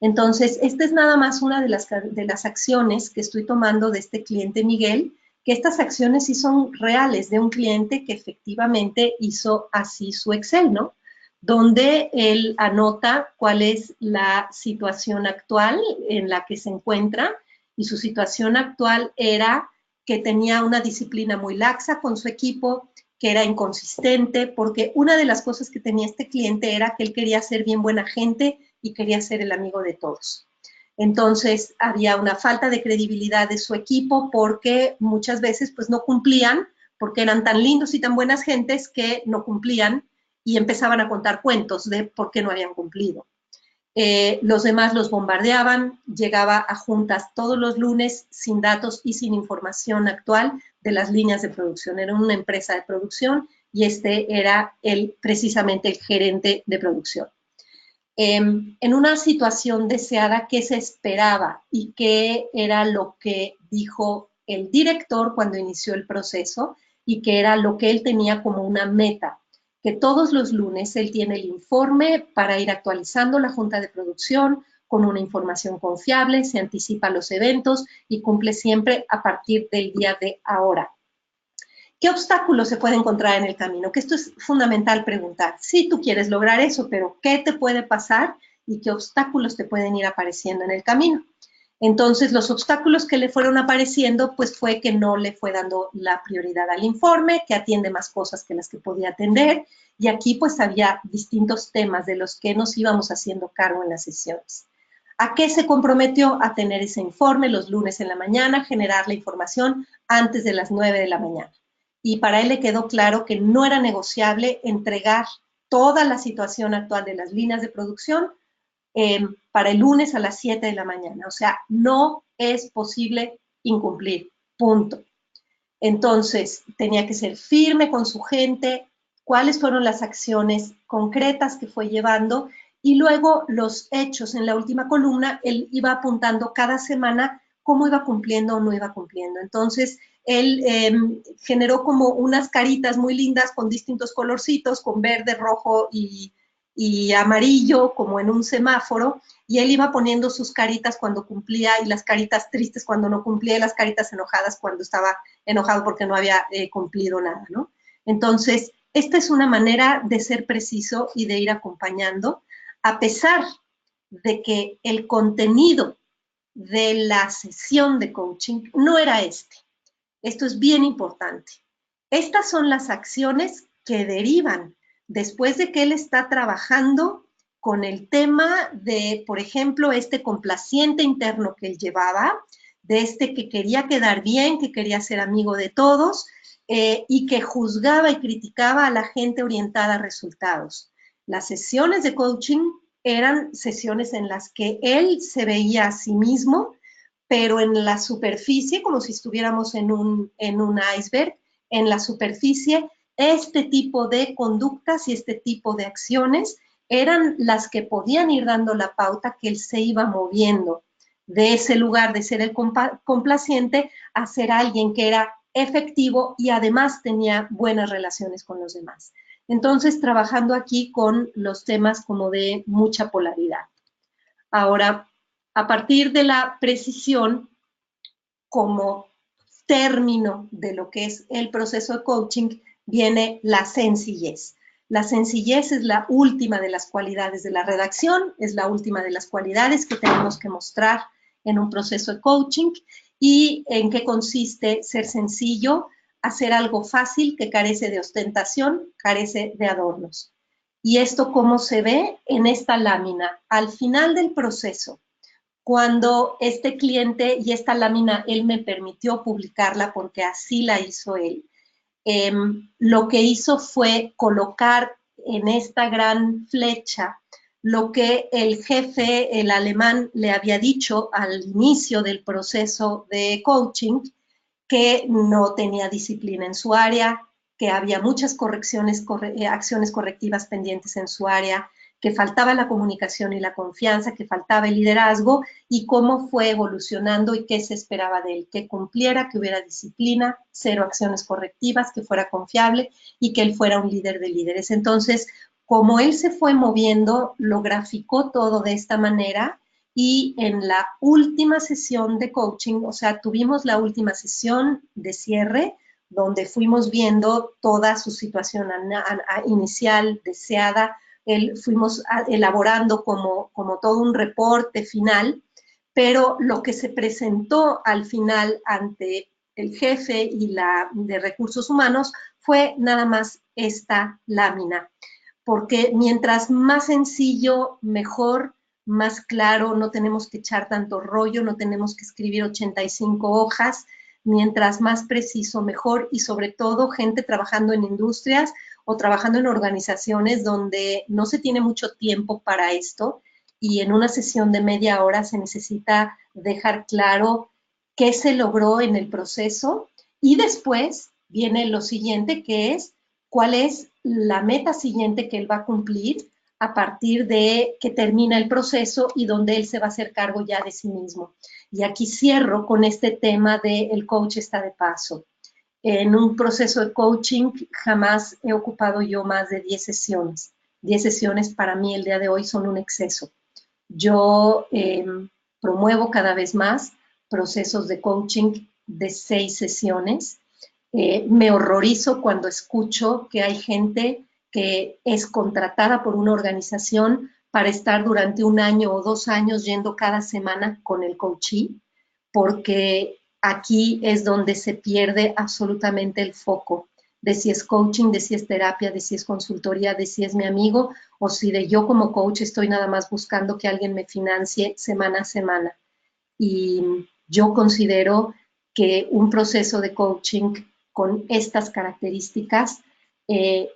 Entonces, esta es nada más una de las acciones que estoy tomando de este cliente Miguel, que estas acciones sí son reales de un cliente que efectivamente hizo así su Excel, ¿no? Donde él anota cuál es la situación actual en la que se encuentra y su situación actual era que tenía una disciplina muy laxa con su equipo, que era inconsistente, porque una de las cosas que tenía este cliente era que él quería ser bien buena gente y quería ser el amigo de todos. Entonces había una falta de credibilidad de su equipo porque muchas veces pues no cumplían, porque eran tan lindos y tan buenas gentes que no cumplían y empezaban a contar cuentos de por qué no habían cumplido. Los demás los bombardeaban, llegaba a juntas todos los lunes sin datos y sin información actual de las líneas de producción. Era una empresa de producción y este era precisamente el gerente de producción. En una situación deseada, ¿qué se esperaba y qué era lo que dijo el director cuando inició el proceso y qué era lo que él tenía como una meta? Que todos los lunes él tiene el informe para ir actualizando la junta de producción con una información confiable, se anticipa a los eventos y cumple siempre a partir del día de ahora. ¿Qué obstáculos se puede encontrar en el camino? Que esto es fundamental preguntar. Sí, tú quieres lograr eso, pero ¿qué te puede pasar y qué obstáculos te pueden ir apareciendo en el camino? Entonces, los obstáculos que le fueron apareciendo, pues fue que no le fue dando la prioridad al informe, que atiende más cosas que las que podía atender, y aquí pues había distintos temas de los que nos íbamos haciendo cargo en las sesiones. ¿A qué se comprometió? A tener ese informe los lunes en la mañana, generar la información antes de las 9 de la mañana. Y para él le quedó claro que no era negociable entregar toda la situación actual de las líneas de producción para el lunes a las 7 de la mañana. O sea, no es posible incumplir, punto. Entonces, tenía que ser firme con su gente, cuáles fueron las acciones concretas que fue llevando y luego los hechos. En la última columna, él iba apuntando cada semana cómo iba cumpliendo o no iba cumpliendo. Entonces, él generó como unas caritas muy lindas con distintos colorcitos, con verde, rojo y amarillo, como en un semáforo, y él iba poniendo sus caritas cuando cumplía y las caritas tristes cuando no cumplía y las caritas enojadas cuando estaba enojado porque no había cumplido nada, ¿no? Entonces, esta es una manera de ser preciso y de ir acompañando, a pesar de que el contenido de la sesión de coaching no era este. Esto es bien importante. Estas son las acciones que derivan después de que él está trabajando con el tema de, por ejemplo, este complaciente interno que él llevaba, de este que quería quedar bien, que quería ser amigo de todos y que juzgaba y criticaba a la gente orientada a resultados. Las sesiones de coaching eran sesiones en las que él se veía a sí mismo, pero en la superficie, como si estuviéramos en un iceberg, en la superficie, este tipo de conductas y este tipo de acciones eran las que podían ir dando la pauta que él se iba moviendo de ese lugar de ser el complaciente a ser alguien que era efectivo y además tenía buenas relaciones con los demás. Entonces, trabajando aquí con los temas como de mucha polaridad. Ahora, a partir de la precisión como término de lo que es el proceso de coaching, viene la sencillez. La sencillez es la última de las cualidades de la redacción, es la última de las cualidades que tenemos que mostrar en un proceso de coaching. ¿Y en qué consiste ser sencillo? Hacer algo fácil que carece de ostentación, carece de adornos. ¿Y esto cómo se ve? En esta lámina. Al final del proceso, cuando este cliente y esta lámina, él me permitió publicarla porque así la hizo él. Lo que hizo fue colocar en esta gran flecha lo que el jefe, el alemán, le había dicho al inicio del proceso de coaching, que no tenía disciplina en su área, que había muchas acciones correctivas pendientes en su área, que faltaba la comunicación y la confianza, que faltaba el liderazgo y cómo fue evolucionando y qué se esperaba de él, que cumpliera, que hubiera disciplina, cero acciones correctivas, que fuera confiable y que él fuera un líder de líderes. Entonces, como él se fue moviendo, lo graficó todo de esta manera y en la última sesión de coaching, o sea, tuvimos la última sesión de cierre, donde fuimos viendo toda su situación inicial, deseada, fuimos elaborando como todo un reporte final, pero lo que se presentó al final ante el jefe y la de recursos humanos fue nada más esta lámina, porque mientras más sencillo, mejor, más claro, no tenemos que echar tanto rollo, no tenemos que escribir 85 hojas, mientras más preciso, mejor, y sobre todo gente trabajando en industrias o trabajando en organizaciones donde no se tiene mucho tiempo para esto, y en una sesión de media hora se necesita dejar claro qué se logró en el proceso, y después viene lo siguiente, que es cuál es la meta siguiente que él va a cumplir a partir de que termina el proceso y donde él se va a hacer cargo ya de sí mismo. Y aquí cierro con este tema de el coach está de paso. En un proceso de coaching jamás he ocupado yo más de 10 sesiones. 10 sesiones para mí el día de hoy son un exceso. Yo promuevo cada vez más procesos de coaching de 6 sesiones. Me horrorizo cuando escucho que hay gente que es contratada por una organización para estar durante 1 año o 2 años yendo cada semana con el coachee, porque aquí es donde se pierde absolutamente el foco de si es coaching, de si es terapia, de si es consultoría, de si es mi amigo, o si de yo como coach estoy nada más buscando que alguien me financie semana a semana. Y yo considero que un proceso de coaching con estas características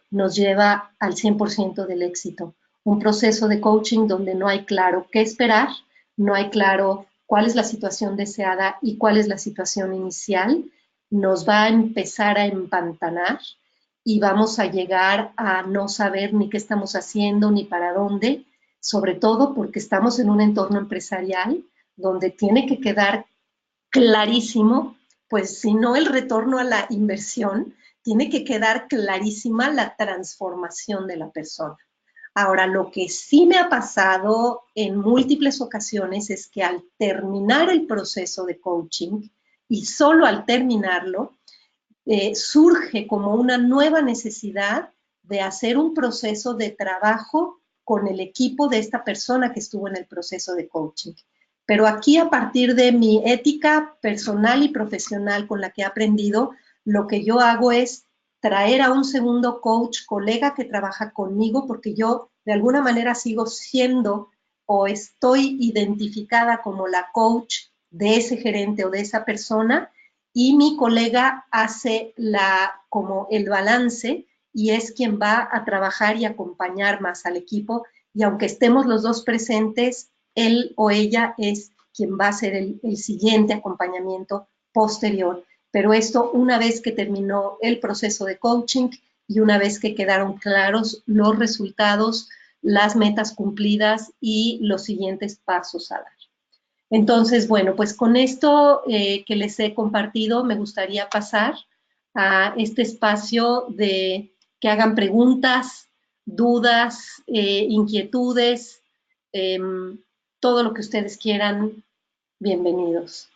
nos lleva al 100% del éxito. Un proceso de coaching donde no hay claro qué esperar, no hay claro cuál es la situación deseada y cuál es la situación inicial, nos va a empezar a empantanar y vamos a llegar a no saber ni qué estamos haciendo ni para dónde, sobre todo porque estamos en un entorno empresarial donde tiene que quedar clarísimo, pues si no el retorno a la inversión, tiene que quedar clarísima la transformación de la persona. Ahora, lo que sí me ha pasado en múltiples ocasiones es que al terminar el proceso de coaching, y solo al terminarlo, surge como una nueva necesidad de hacer un proceso de trabajo con el equipo de esta persona que estuvo en el proceso de coaching. Pero aquí, a partir de mi ética personal y profesional con la que he aprendido, lo que yo hago es traer a un segundo coach, colega que trabaja conmigo, porque yo de alguna manera sigo siendo o estoy identificada como la coach de ese gerente o de esa persona, y mi colega hace como el balance y es quien va a trabajar y acompañar más al equipo, y aunque estemos los dos presentes, él o ella es quien va a hacer el siguiente acompañamiento posterior. Pero esto una vez que terminó el proceso de coaching y una vez que quedaron claros los resultados, las metas cumplidas y los siguientes pasos a dar. Entonces, bueno, pues con esto que les he compartido, me gustaría pasar a este espacio de que hagan preguntas, dudas, inquietudes, eh, todo lo que ustedes quieran, bienvenidos.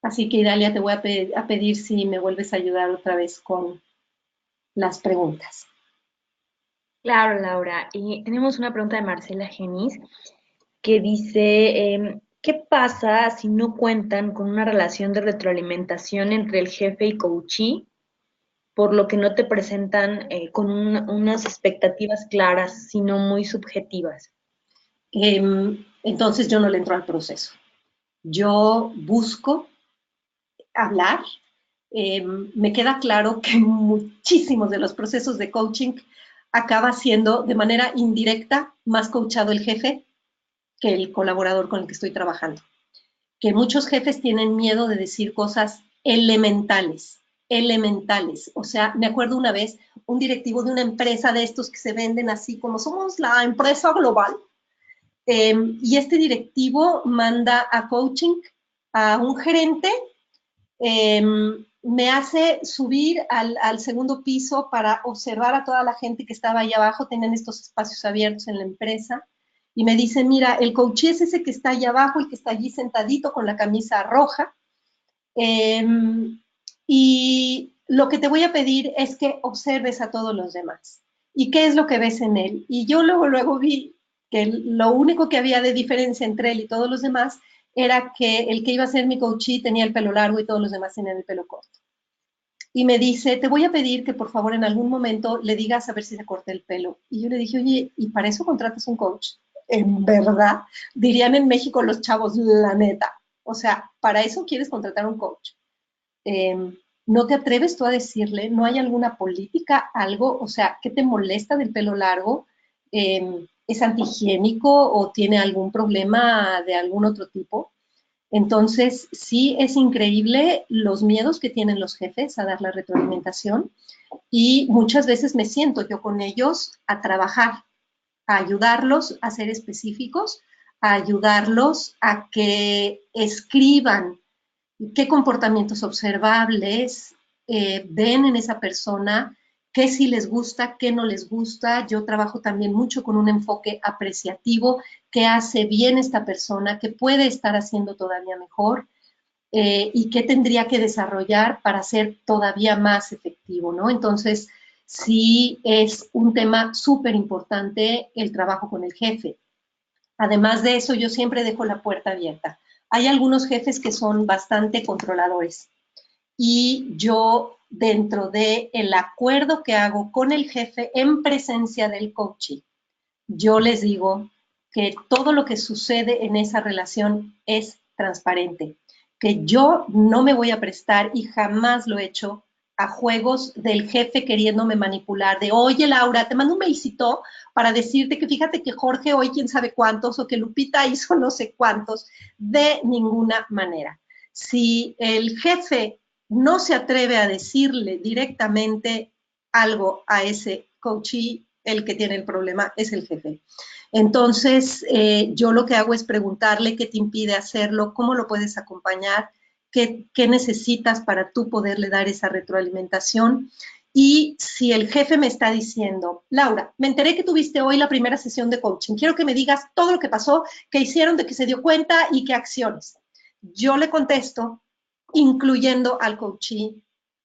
Así que, Idalia, te voy a pedir si me vuelves a ayudar otra vez con las preguntas. Claro, Laura. Y tenemos una pregunta de Marcela Genis que dice, ¿qué pasa si no cuentan con una relación de retroalimentación entre el jefe y coachee, por lo que no te presentan con unas expectativas claras, sino muy subjetivas? Entonces yo no le entro al proceso. Yo busco hablar. Me queda claro que muchísimos de los procesos de coaching acaba siendo de manera indirecta más coachado el jefe que el colaborador con el que estoy trabajando. Que muchos jefes tienen miedo de decir cosas elementales, elementales. O sea, me acuerdo una vez, un directivo de una empresa de estos que se venden así como somos la empresa global, y este directivo manda a coaching a un gerente, me hace subir al segundo piso para observar a toda la gente que estaba ahí abajo, tenían estos espacios abiertos en la empresa, y me dice, mira, el coach es ese que está ahí abajo, el que está allí sentadito con la camisa roja, eh, y lo que te voy a pedir es que observes a todos los demás. ¿Y qué es lo que ves en él? Y yo luego vi que lo único que había de diferencia entre él y todos los demás era que el que iba a ser mi coachee tenía el pelo largo y todos los demás tenían el pelo corto. Y me dice, te voy a pedir que por favor en algún momento le digas a ver si se corta el pelo. Y yo le dije, oye, ¿y para eso contratas un coach? en verdad, dirían en México los chavos, la neta. O sea, para eso quieres contratar un coach. ¿No te atreves tú a decirle, no hay alguna política, algo, o sea, qué te molesta del pelo largo? ¿Es antihigiénico o tiene algún problema de algún otro tipo? Entonces, sí es increíble los miedos que tienen los jefes a dar la retroalimentación y muchas veces me siento yo con ellos a trabajar, a ayudarlos a ser específicos, a ayudarlos a que escriban qué comportamientos observables ven en esa persona, qué sí les gusta, qué no les gusta. Yo trabajo también mucho con un enfoque apreciativo, qué hace bien esta persona, qué puede estar haciendo todavía mejor y qué tendría que desarrollar para ser todavía más efectivo, ¿no? Entonces, sí es un tema súper importante el trabajo con el jefe. Además de eso, yo siempre dejo la puerta abierta. Hay algunos jefes que son bastante controladores y yo dentro de el acuerdo que hago con el jefe en presencia del coachee, yo les digo que todo lo que sucede en esa relación es transparente, que yo no me voy a prestar y jamás lo he hecho a juegos del jefe queriéndome manipular, de oye Laura, te mando un mailcito para decirte que fíjate que Jorge hoy quién sabe cuántos o que Lupita hizo no sé cuántos, de ninguna manera. Si el jefe no se atreve a decirle directamente algo a ese coachee, el que tiene el problema es el jefe. Entonces, yo lo que hago es preguntarle qué te impide hacerlo, cómo lo puedes acompañar, qué necesitas para tú poderle dar esa retroalimentación. Y si el jefe me está diciendo, Laura, me enteré que tuviste hoy la primera sesión de coaching, quiero que me digas todo lo que pasó, qué hicieron, de qué se dio cuenta y qué acciones. Yo le contesto, incluyendo al coachee,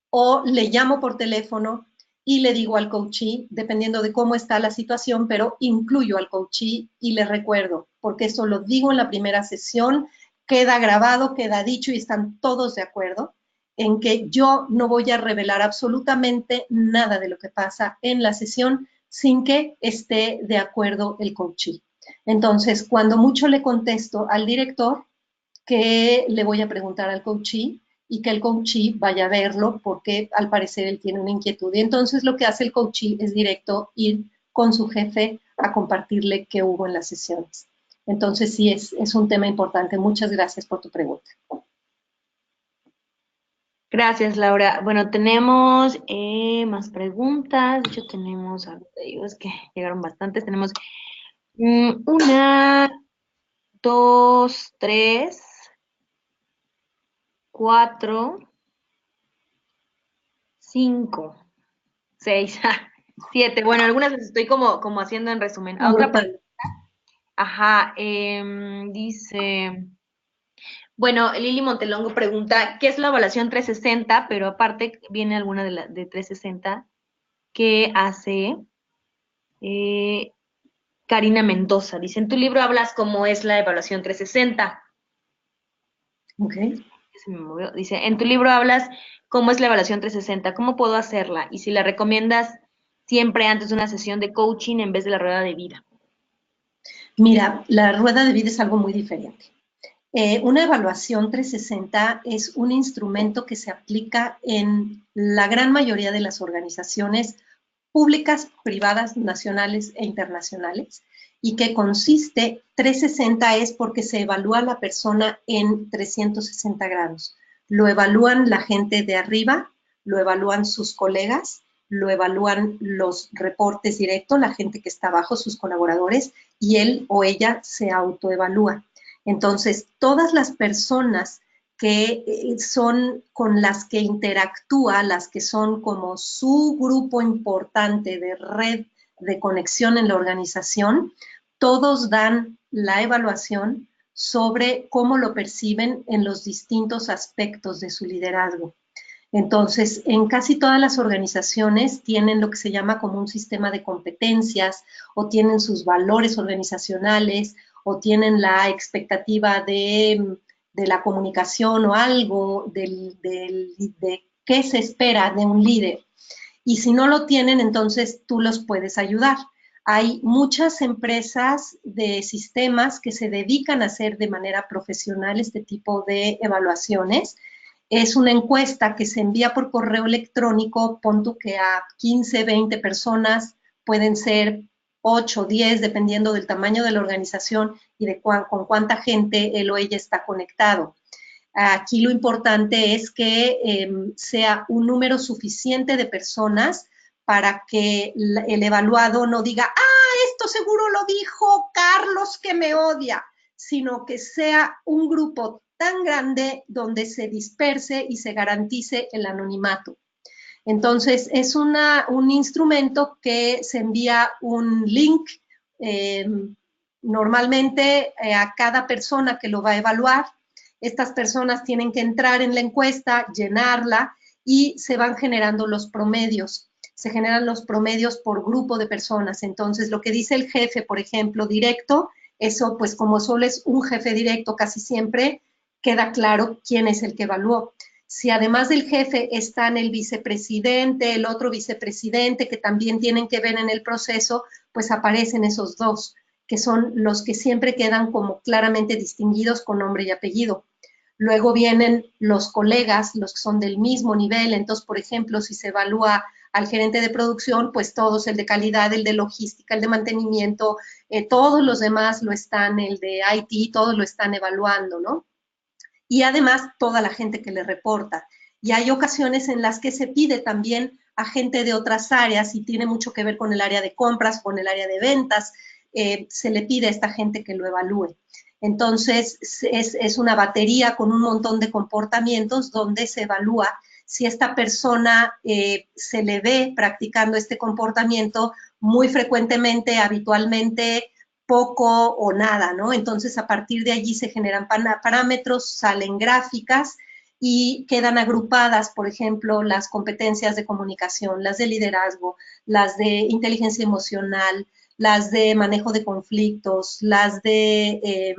o le llamo por teléfono y le digo al coachee, dependiendo de cómo está la situación, pero incluyo al coachee y le recuerdo, porque eso lo digo en la primera sesión, queda grabado, queda dicho y están todos de acuerdo en que yo no voy a revelar absolutamente nada de lo que pasa en la sesión sin que esté de acuerdo el coachee. Entonces, cuando mucho le contesto al director, que le voy a preguntar al coachee y que el coachee vaya a verlo porque al parecer él tiene una inquietud. Y entonces lo que hace el coachee es directo ir con su jefe a compartirle qué hubo en las sesiones. Entonces sí, es un tema importante. Muchas gracias por tu pregunta. Gracias, Laura. Bueno, tenemos más preguntas. De hecho, tenemos, a ver, te digo, es que llegaron bastantes. Tenemos una, dos, tres, cuatro, cinco, seis, siete. Bueno, algunas las estoy como haciendo en resumen. A otra pregunta. Ajá, dice, bueno, Lili Montelongo pregunta, ¿qué es la evaluación 360? Pero aparte viene alguna de 360 que hace eh, Karina Mendoza. Dice, en tu libro hablas cómo es la evaluación 360. Ok. Se me movió. Dice, en tu libro hablas cómo es la evaluación 360, cómo puedo hacerla y si la recomiendas siempre antes de una sesión de coaching en vez de la rueda de vida. Mira, la rueda de vida es algo muy diferente. Una evaluación 360 es un instrumento que se aplica en la gran mayoría de las organizaciones públicas, privadas, nacionales e internacionales, y que consiste, 360 es porque se evalúa a la persona en 360 grados. Lo evalúan la gente de arriba, lo evalúan sus colegas, lo evalúan los reportes directos, la gente que está abajo, sus colaboradores, y él o ella se autoevalúa. Entonces, todas las personas que son con las que interactúa, las que son como su grupo importante de red de conexión en la organización, todos dan la evaluación sobre cómo lo perciben en los distintos aspectos de su liderazgo. Entonces, en casi todas las organizaciones tienen lo que se llama como un sistema de competencias o tienen sus valores organizacionales o tienen la expectativa de la comunicación o algo de qué se espera de un líder. Y si no lo tienen, entonces tú los puedes ayudar. Hay muchas empresas de sistemas que se dedican a hacer de manera profesional este tipo de evaluaciones. Es una encuesta que se envía por correo electrónico, pon tú que a 15, 20 personas, pueden ser 8, 10, dependiendo del tamaño de la organización y de con cuánta gente él o ella está conectado. Aquí lo importante es que sea un número suficiente de personas para que el evaluado no diga, esto seguro lo dijo Carlos que me odia, sino que sea un grupo tan grande donde se disperse y se garantice el anonimato. Entonces, es un instrumento que se envía un link normalmente a cada persona que lo va a evaluar. Estas personas tienen que entrar en la encuesta, llenarla y se van generando los promedios. Se generan los promedios por grupo de personas. Entonces, lo que dice el jefe, por ejemplo, directo, eso pues como solo es un jefe directo casi siempre, queda claro quién es el que evaluó. Si además del jefe están el vicepresidente, el otro vicepresidente, que también tienen que ver en el proceso, pues aparecen esos dos, que son los que siempre quedan como claramente distinguidos con nombre y apellido. Luego vienen los colegas, los que son del mismo nivel. Entonces, por ejemplo, si se evalúa al gerente de producción, pues todos, el de calidad, el de logística, el de mantenimiento, todos los demás lo están, el de IT, todos lo están evaluando, ¿no? Y además toda la gente que le reporta. Y hay ocasiones en las que se pide también a gente de otras áreas y tiene mucho que ver con el área de compras, con el área de ventas, se le pide a esta gente que lo evalúe. Entonces, es una batería con un montón de comportamientos donde se evalúa si esta persona se le ve practicando este comportamiento muy frecuentemente, habitualmente, poco o nada, ¿no? Entonces, a partir de allí se generan parámetros, salen gráficas y quedan agrupadas, por ejemplo, las competencias de comunicación, las de liderazgo, las de inteligencia emocional, las de manejo de conflictos, las de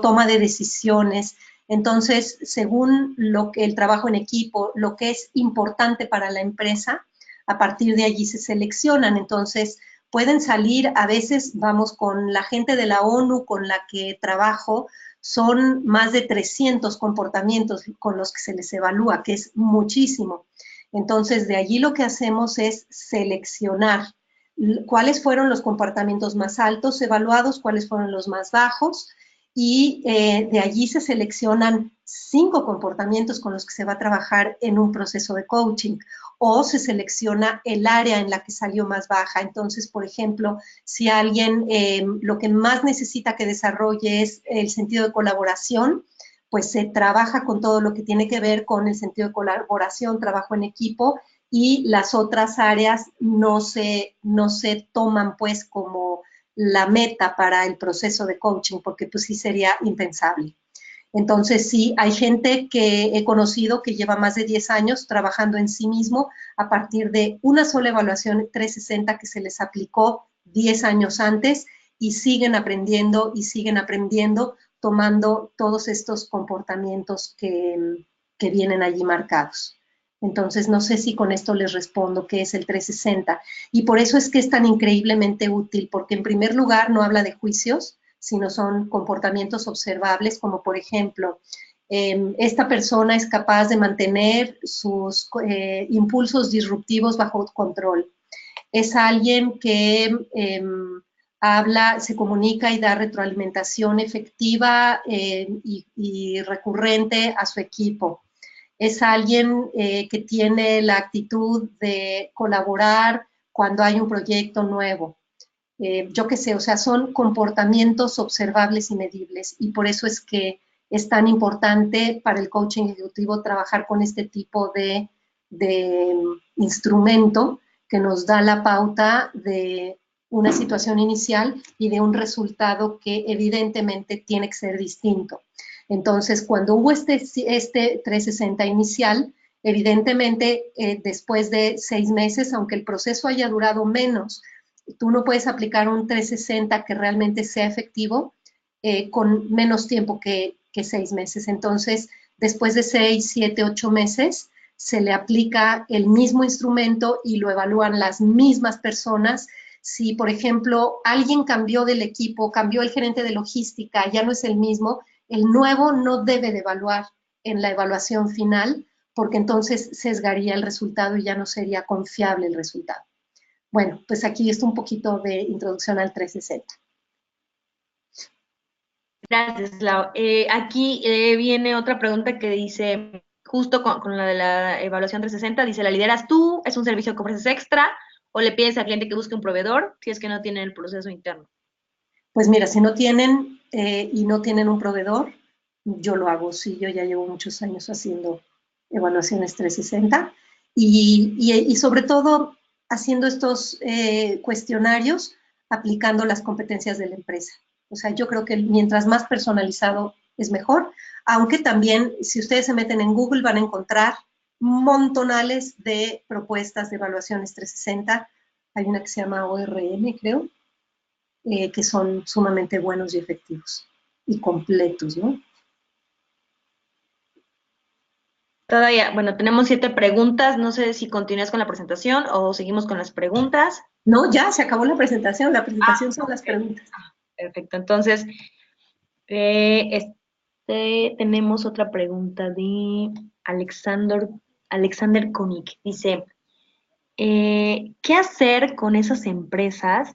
toma de decisiones. Entonces, según el trabajo en equipo, lo que es importante para la empresa, a partir de allí se seleccionan. Entonces, pueden salir, a veces vamos con la gente de la ONU con la que trabajo, son más de 300 comportamientos con los que se les evalúa, que es muchísimo. Entonces, de allí lo que hacemos es seleccionar cuáles fueron los comportamientos más altos evaluados, cuáles fueron los más bajos, y de allí se seleccionan 5 comportamientos con los que se va a trabajar en un proceso de coaching, o se selecciona el área en la que salió más baja. Entonces, por ejemplo, si alguien lo que más necesita que desarrolle es el sentido de colaboración, pues se trabaja con todo lo que tiene que ver con el sentido de colaboración, trabajo en equipo, y las otras áreas no se toman pues como la meta para el proceso de coaching, porque pues sí sería impensable. Entonces, sí, hay gente que he conocido que lleva más de 10 años trabajando en sí mismo a partir de una sola evaluación 360 que se les aplicó 10 años antes, y siguen aprendiendo tomando todos estos comportamientos que vienen allí marcados. Entonces, no sé si con esto les respondo qué es el 360. Y por eso es que es tan increíblemente útil, porque en primer lugar no habla de juicios, sino son comportamientos observables, como por ejemplo, esta persona es capaz de mantener sus impulsos disruptivos bajo control. Es alguien que habla, se comunica y da retroalimentación efectiva y recurrente a su equipo. Es alguien que tiene la actitud de colaborar cuando hay un proyecto nuevo. Yo qué sé, o sea, son comportamientos observables y medibles, y por eso es que es tan importante para el coaching ejecutivo trabajar con este tipo de instrumento que nos da la pauta de una situación inicial y de un resultado que evidentemente tiene que ser distinto. Entonces, cuando hubo este 360 inicial, evidentemente después de 6 meses, aunque el proceso haya durado menos, tú no puedes aplicar un 360 que realmente sea efectivo con menos tiempo que 6 meses. Entonces, después de 6, 7, 8 meses, se le aplica el mismo instrumento y lo evalúan las mismas personas. Si, por ejemplo, alguien cambió del equipo, cambió el gerente de logística, ya no es el mismo, el nuevo no debe de evaluar en la evaluación final, porque entonces sesgaría el resultado y ya no sería confiable el resultado. Bueno, pues aquí está un poquito de introducción al 360. Gracias, Lau. Aquí viene otra pregunta que dice, justo con la de la evaluación 360, dice, ¿la lideras tú? ¿Es un servicio que ofreces extra? ¿O le pides al cliente que busque un proveedor si es que no tiene el proceso interno? Pues mira, si no tienen y no tienen un proveedor, yo lo hago. Sí, yo ya llevo muchos años haciendo evaluaciones 360 y sobre todo haciendo estos cuestionarios aplicando las competencias de la empresa. O sea, yo creo que mientras más personalizado es mejor, aunque también si ustedes se meten en Google van a encontrar montonales de propuestas de evaluaciones 360. Hay una que se llama ORM, creo, que son sumamente buenos y efectivos y completos, ¿no? Todavía, bueno, tenemos 7 preguntas. No sé si continúas con la presentación o seguimos con las preguntas. No, ya se acabó la presentación. La presentación son las Ok. preguntas. Perfecto. Entonces, tenemos otra pregunta de Alexander Koenig. Dice, ¿qué hacer con esas empresas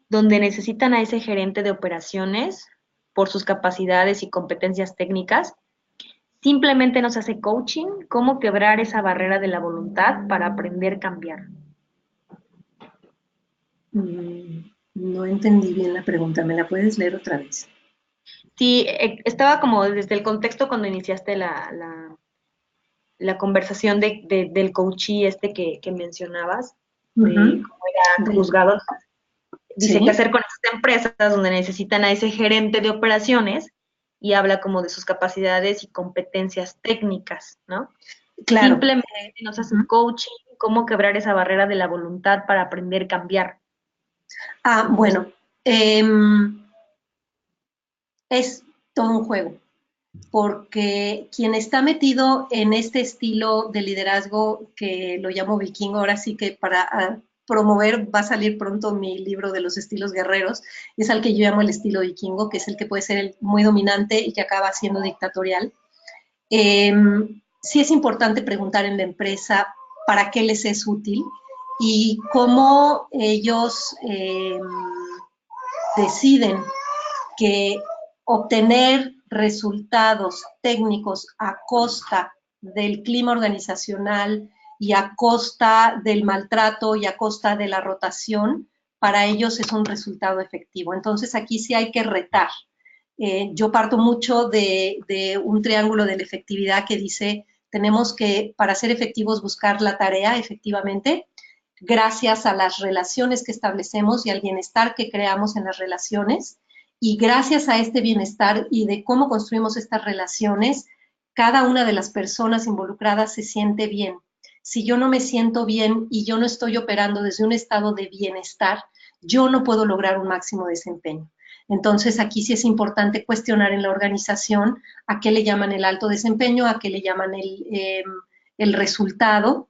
donde necesitan a ese gerente de operaciones por sus capacidades y competencias técnicas? Simplemente nos hace coaching, cómo quebrar esa barrera de la voluntad para aprender a cambiar. No entendí bien la pregunta. ¿Me la puedes leer otra vez? Sí, estaba como desde el contexto cuando iniciaste la conversación del coachee este que mencionabas, de Ujú. cómo eran De- juzgados. Dice qué sí, hacer con esas empresas donde necesitan a ese gerente de operaciones y habla como de sus capacidades y competencias técnicas, ¿no? claro. Simplemente nos haces Ujú. coaching, cómo quebrar esa barrera de la voluntad para aprender a cambiar. ¿Cómo es? Bueno, es todo un juego, porque quien está metido en este estilo de liderazgo que lo llamo vikingo, ahora sí que para promover va a salir pronto mi libro de los estilos guerreros, es al que yo llamo el estilo vikingo, que es el que puede ser muy dominante y que acaba siendo dictatorial. Eh, sí es importante preguntar en la empresa para qué les es útil y cómo ellos deciden que obtener resultados técnicos a costa del clima organizacional y a costa del maltrato y a costa de la rotación, para ellos es un resultado efectivo. Entonces aquí sí hay que retar. Yo parto mucho de un triángulo de la efectividad que dice, tenemos que, para ser efectivos, buscar la tarea efectivamente, gracias a las relaciones que establecemos y al bienestar que creamos en las relaciones. Y gracias a este bienestar y de cómo construimos estas relaciones, cada una de las personas involucradas se siente bien. Si yo no me siento bien y yo no estoy operando desde un estado de bienestar, yo no puedo lograr un máximo desempeño. Entonces, aquí sí es importante cuestionar en la organización a qué le llaman el alto desempeño, a qué le llaman el resultado,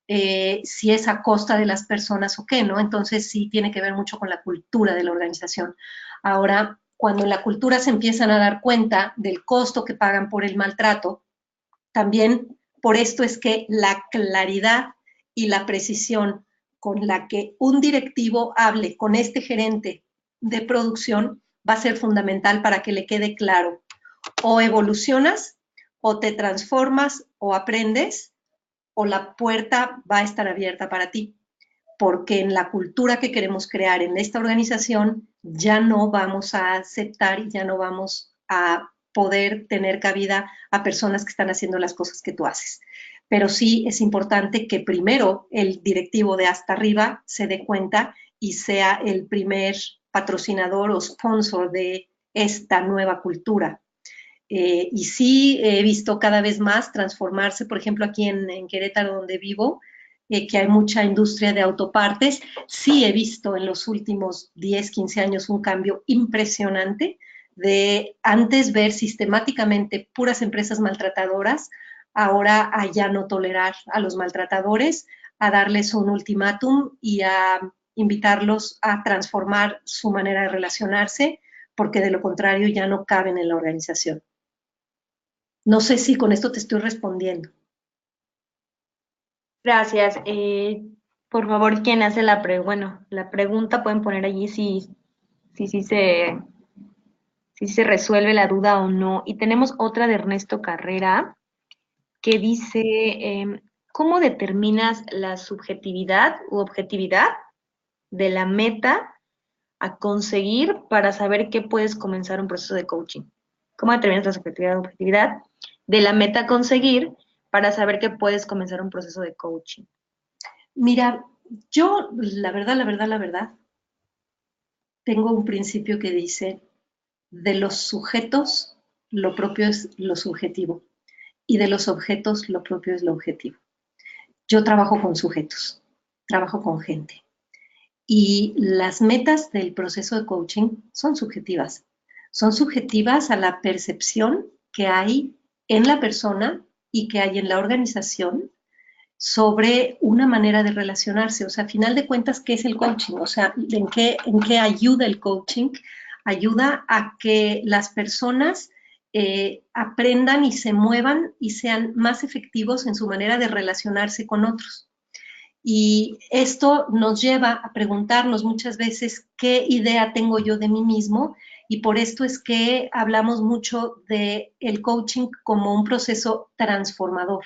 si es a costa de las personas o qué, ¿no? Entonces sí tiene que ver mucho con la cultura de la organización. Ahora, cuando en la cultura se empiezan a dar cuenta del costo que pagan por el maltrato, también por esto es que la claridad y la precisión con la que un directivo hable con este gerente de producción va a ser fundamental para que le quede claro, o evolucionas, o te transformas, o aprendes, o la puerta va a estar abierta para ti, porque en la cultura que queremos crear en esta organización ya no vamos a aceptar y ya no vamos a poder tener cabida a personas que están haciendo las cosas que tú haces. Pero sí es importante que primero el directivo de hasta arriba se dé cuenta y sea el primer patrocinador o sponsor de esta nueva cultura. Y sí he visto cada vez más transformarse, por ejemplo, aquí en Querétaro, donde vivo, que hay mucha industria de autopartes. Sí he visto en los últimos 10, 15 años un cambio impresionante de antes ver sistemáticamente puras empresas maltratadoras ahora a ya no tolerar a los maltratadores, a darles un ultimátum y a invitarlos a transformar su manera de relacionarse, porque de lo contrario ya no caben en la organización. No sé si con esto te estoy respondiendo. Gracias. Por favor, quien hace la pregunta pueden poner allí si si se resuelve la duda o no. Y tenemos otra de Ernesto Carrera que dice, ¿cómo determinas la subjetividad u objetividad de la meta a conseguir para saber que puedes comenzar un proceso de coaching? ¿Cómo determinas la subjetividad u objetividad de la meta a conseguir para saber que puedes comenzar un proceso de coaching? Mira, yo, la verdad, tengo un principio que dice, de los sujetos, lo propio es lo subjetivo, y de los objetos, lo propio es lo objetivo. Yo trabajo con sujetos, trabajo con gente, y las metas del proceso de coaching son subjetivas a la percepción que hay en la persona y que hay en la organización sobre una manera de relacionarse. O sea, a final de cuentas, ¿qué es el coaching? O sea, en qué ayuda el coaching? Ayuda a que las personas aprendan y se muevan y sean más efectivos en su manera de relacionarse con otros. Y esto nos lleva a preguntarnos muchas veces qué idea tengo yo de mí mismo, y por esto es que hablamos mucho de el coaching como un proceso transformador,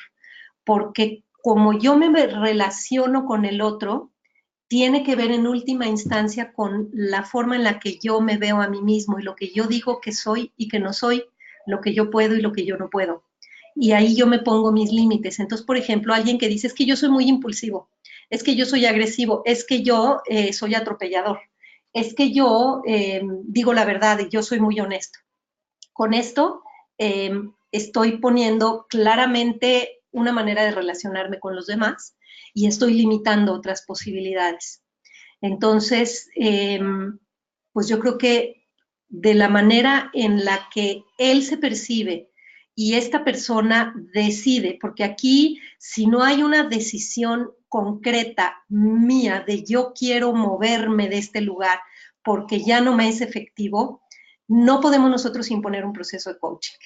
porque como yo me relaciono con el otro, tiene que ver en última instancia con la forma en la que yo me veo a mí mismo y lo que yo digo que soy y que no soy, lo que yo puedo y lo que yo no puedo. Y ahí yo me pongo mis límites. Entonces, por ejemplo, alguien que dice, es que yo soy muy impulsivo, es que yo soy agresivo, es que yo soy atropellador, es que yo digo la verdad y yo soy muy honesto. Con esto estoy poniendo claramente una manera de relacionarme con los demás y estoy limitando otras posibilidades. Entonces, pues yo creo que de la manera en la que él se percibe y esta persona decide, porque aquí si no hay una decisión concreta mía de yo quiero moverme de este lugar porque ya no me es efectivo, no podemos nosotros imponer un proceso de coaching.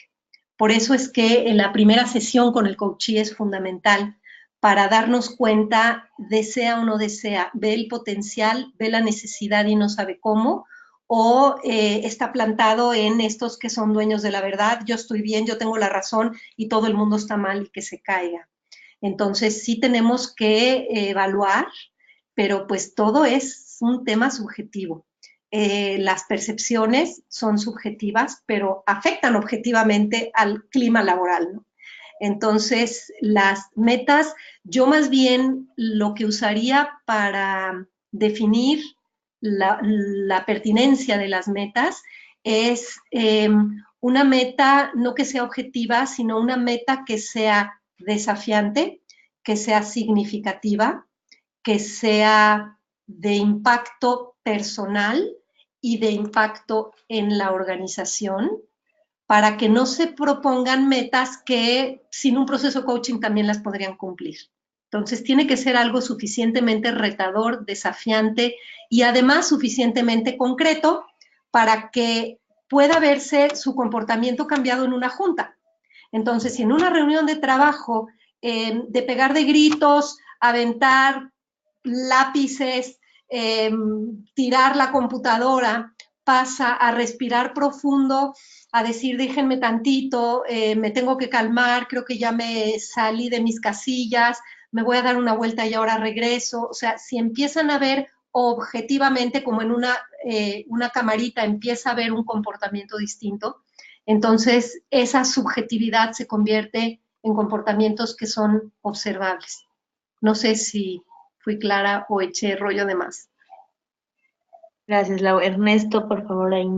Por eso es que en la primera sesión con el coachee es fundamental para darnos cuenta, desea o no desea, ve el potencial, ve la necesidad y no sabe cómo, o está plantado en estos que son dueños de la verdad, yo estoy bien, yo tengo la razón y todo el mundo está mal y que se caiga. Entonces sí tenemos que evaluar, pero pues todo es un tema subjetivo. Las percepciones son subjetivas, pero afectan objetivamente al clima laboral, ¿no? Entonces, las metas, yo más bien lo que usaría para definir la pertinencia de las metas es una meta no que sea objetiva, sino una meta que sea desafiante, que sea significativa, que sea de impacto personal y de impacto en la organización, para que no se propongan metas que sin un proceso de coaching también las podrían cumplir. Entonces tiene que ser algo suficientemente retador, desafiante y además suficientemente concreto para que pueda verse su comportamiento cambiado en una junta. Entonces, si en una reunión de trabajo, de pegar de gritos, aventar lápices, tirar la computadora, pasa a respirar profundo, a decir, déjenme tantito, me tengo que calmar, creo que ya me salí de mis casillas, me voy a dar una vuelta y ahora regreso. O sea, si empiezan a ver objetivamente, como en una camarita, empieza a ver un comportamiento distinto, entonces esa subjetividad se convierte en comportamientos que son observables. No sé si fui clara o eché rollo de más. Gracias, Lau. Ernesto, por favor, ahí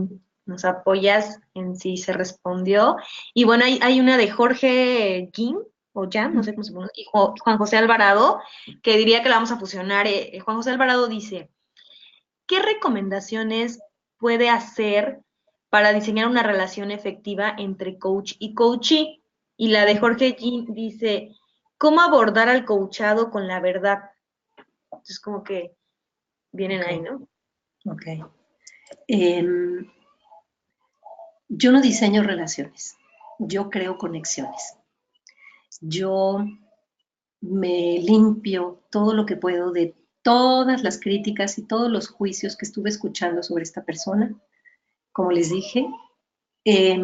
nos apoyas en si se respondió. Y bueno, hay una de Jorge Kim, o Jan, no sé cómo se pronuncia, y Juan José Alvarado, que diría que la vamos a fusionar. Juan José Alvarado dice, ¿qué recomendaciones puede hacer para diseñar una relación efectiva entre coach y coachee? Y la de Jorge G dice, ¿cómo abordar al coachado con la verdad? Entonces como que vienen ahí, ¿no? Ok. Yo no diseño relaciones, yo creo conexiones. Yo me limpio todo lo que puedo de todas las críticas y todos los juicios que estuve escuchando sobre esta persona. Como les dije, eh,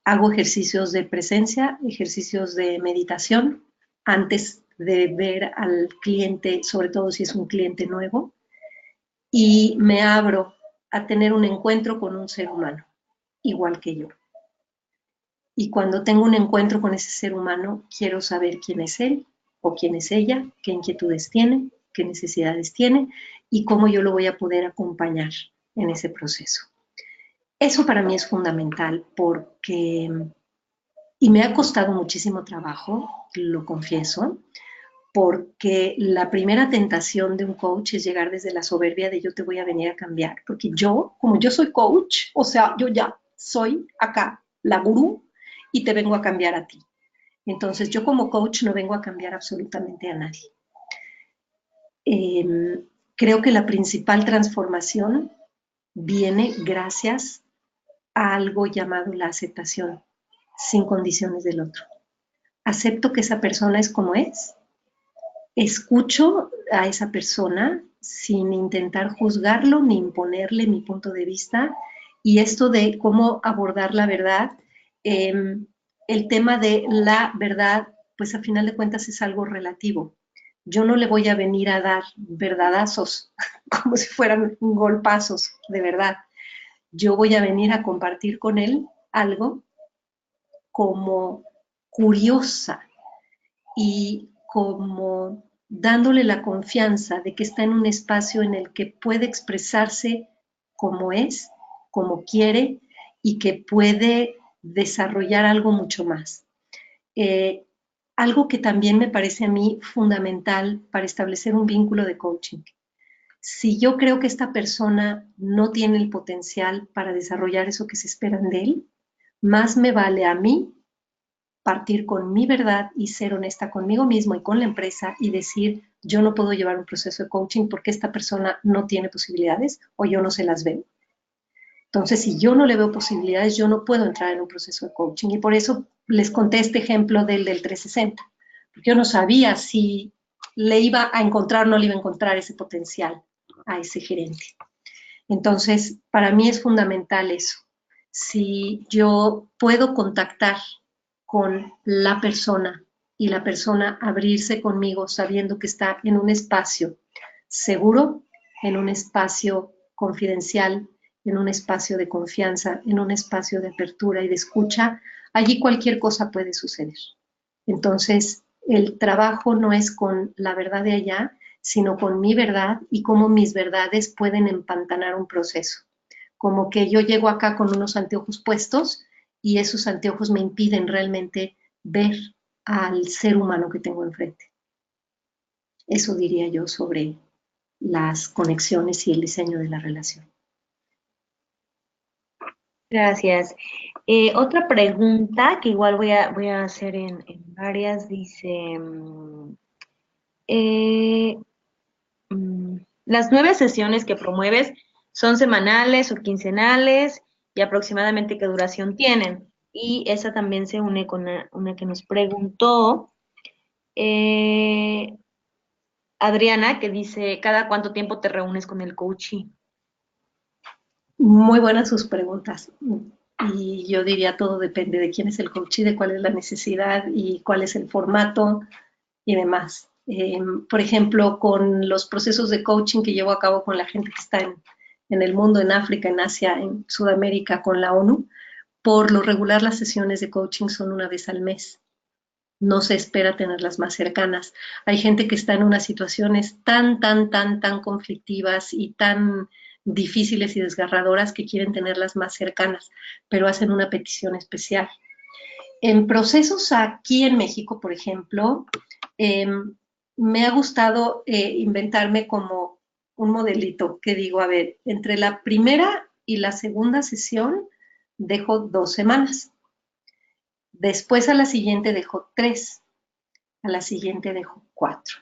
hago ejercicios de presencia, ejercicios de meditación antes de ver al cliente, sobre todo si es un cliente nuevo, y me abro a tener un encuentro con un ser humano, igual que yo. Y cuando tengo un encuentro con ese ser humano, quiero saber quién es él o quién es ella, qué inquietudes tiene, qué necesidades tiene y cómo yo lo voy a poder acompañar en ese proceso. Eso para mí es fundamental porque, y me ha costado muchísimo trabajo, lo confieso, porque la primera tentación de un coach es llegar desde la soberbia de yo te voy a venir a cambiar, porque yo, como yo soy coach, o sea, yo ya soy acá la gurú y te vengo a cambiar a ti. Entonces, yo como coach no vengo a cambiar absolutamente a nadie. Creo que la principal transformación viene gracias a algo llamado la aceptación sin condiciones del otro. Acepto que esa persona es como es, escucho a esa persona sin intentar juzgarlo ni imponerle mi punto de vista. Y esto de cómo abordar la verdad, el tema de la verdad, pues a final de cuentas es algo relativo. Yo no le voy a venir a dar verdadazos como si fueran golpazos de verdad. Yo voy a venir a compartir con él algo como curiosa y como dándole la confianza de que está en un espacio en el que puede expresarse como es, como quiere y que puede desarrollar algo mucho más. Eh, Algo que también me parece a mí fundamental para establecer un vínculo de coaching. Si yo creo que esta persona no tiene el potencial para desarrollar eso que se esperan de él, más me vale a mí partir con mi verdad y ser honesta conmigo mismo y con la empresa y decir, yo no puedo llevar un proceso de coaching porque esta persona no tiene posibilidades o yo no se las veo. Entonces, si yo no le veo posibilidades, yo no puedo entrar en un proceso de coaching. Y por eso les conté este ejemplo del 360, porque yo no sabía si le iba a encontrar o no le iba a encontrar ese potencial a ese gerente. Entonces, para mí es fundamental eso. Si yo puedo contactar con la persona y la persona abrirse conmigo sabiendo que está en un espacio seguro, en un espacio confidencial, en un espacio de confianza, en un espacio de apertura y de escucha, allí cualquier cosa puede suceder. Entonces, el trabajo no es con la verdad de allá, sino con mi verdad y cómo mis verdades pueden empantanar un proceso. Como que yo llego acá con unos anteojos puestos y esos anteojos me impiden realmente ver al ser humano que tengo enfrente. Eso diría yo sobre las conexiones y el diseño de la relación. Gracias. Otra pregunta que igual voy a hacer en varias, dice, eh, las 9 sesiones que promueves son semanales o quincenales y aproximadamente qué duración tienen. Y esa también se une con una que nos preguntó eh, Adriana, que dice, ¿cada cuánto tiempo te reúnes con el coachee? Muy buenas sus preguntas. Y yo diría todo depende de quién es el coach y de cuál es la necesidad y cuál es el formato y demás. Por ejemplo, con los procesos de coaching que llevo a cabo con la gente que está en el mundo, en África, en Asia, en Sudamérica, con la ONU, por lo regular las sesiones de coaching son una vez al mes. No se espera tenerlas más cercanas. Hay gente que está en unas situaciones tan conflictivas y tan difíciles y desgarradoras que quieren tenerlas más cercanas, pero hacen una petición especial. En procesos aquí en México, por ejemplo, me ha gustado inventarme como un modelito que digo, a ver, entre la primera y la segunda sesión dejo 2 semanas. Después a la siguiente dejo 3, a la siguiente dejo 4.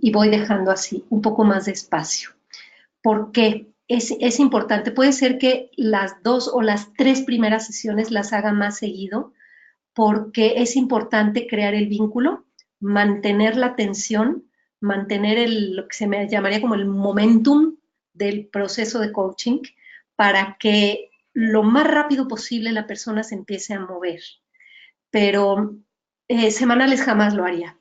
Y voy dejando así, un poco más de espacio. ¿Por qué? Es importante. Puede ser que las 2 o las 3 primeras sesiones las haga más seguido, porque es importante crear el vínculo, mantener la tensión, mantener lo que se me llamaría como el momentum del proceso de coaching, para que lo más rápido posible la persona se empiece a mover. Pero semanales jamás lo haría,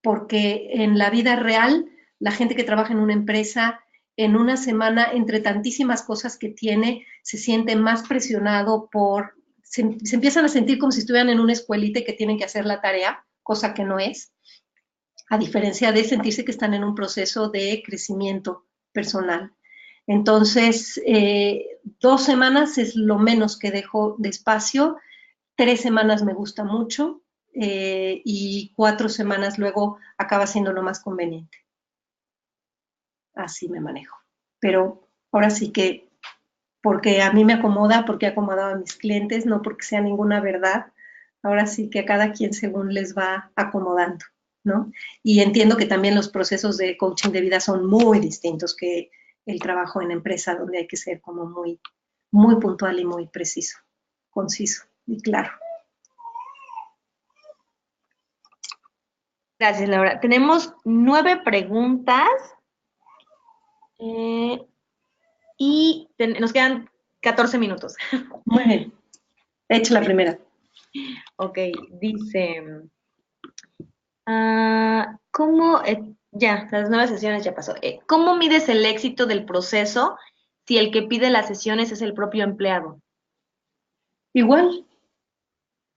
porque en la vida real, la gente que trabaja en una empresa, en una semana, entre tantísimas cosas que tiene, se siente más presionado se empiezan a sentir como si estuvieran en una escuelita y que tienen que hacer la tarea, cosa que no es, a diferencia de sentirse que están en un proceso de crecimiento personal. Entonces, 2 semanas es lo menos que dejo de espacio, 3 semanas me gusta mucho, y 4 semanas luego acaba siendo lo más conveniente. Así me manejo. Pero ahora sí que, porque a mí me acomoda, porque he acomodado a mis clientes, no porque sea ninguna verdad. Ahora sí que a cada quien según les va acomodando, ¿no? Y entiendo que también los procesos de coaching de vida son muy distintos que el trabajo en empresa, donde hay que ser como muy, muy puntual y muy preciso, conciso y claro. Gracias, Laura. Tenemos 9 preguntas y nos quedan 14 minutos. Muy bien. Hecha la primera. Ok, dice, ¿cómo, ya, las 9 sesiones ya pasó. ¿Cómo mides el éxito del proceso si el que pide las sesiones es el propio empleado? Igual,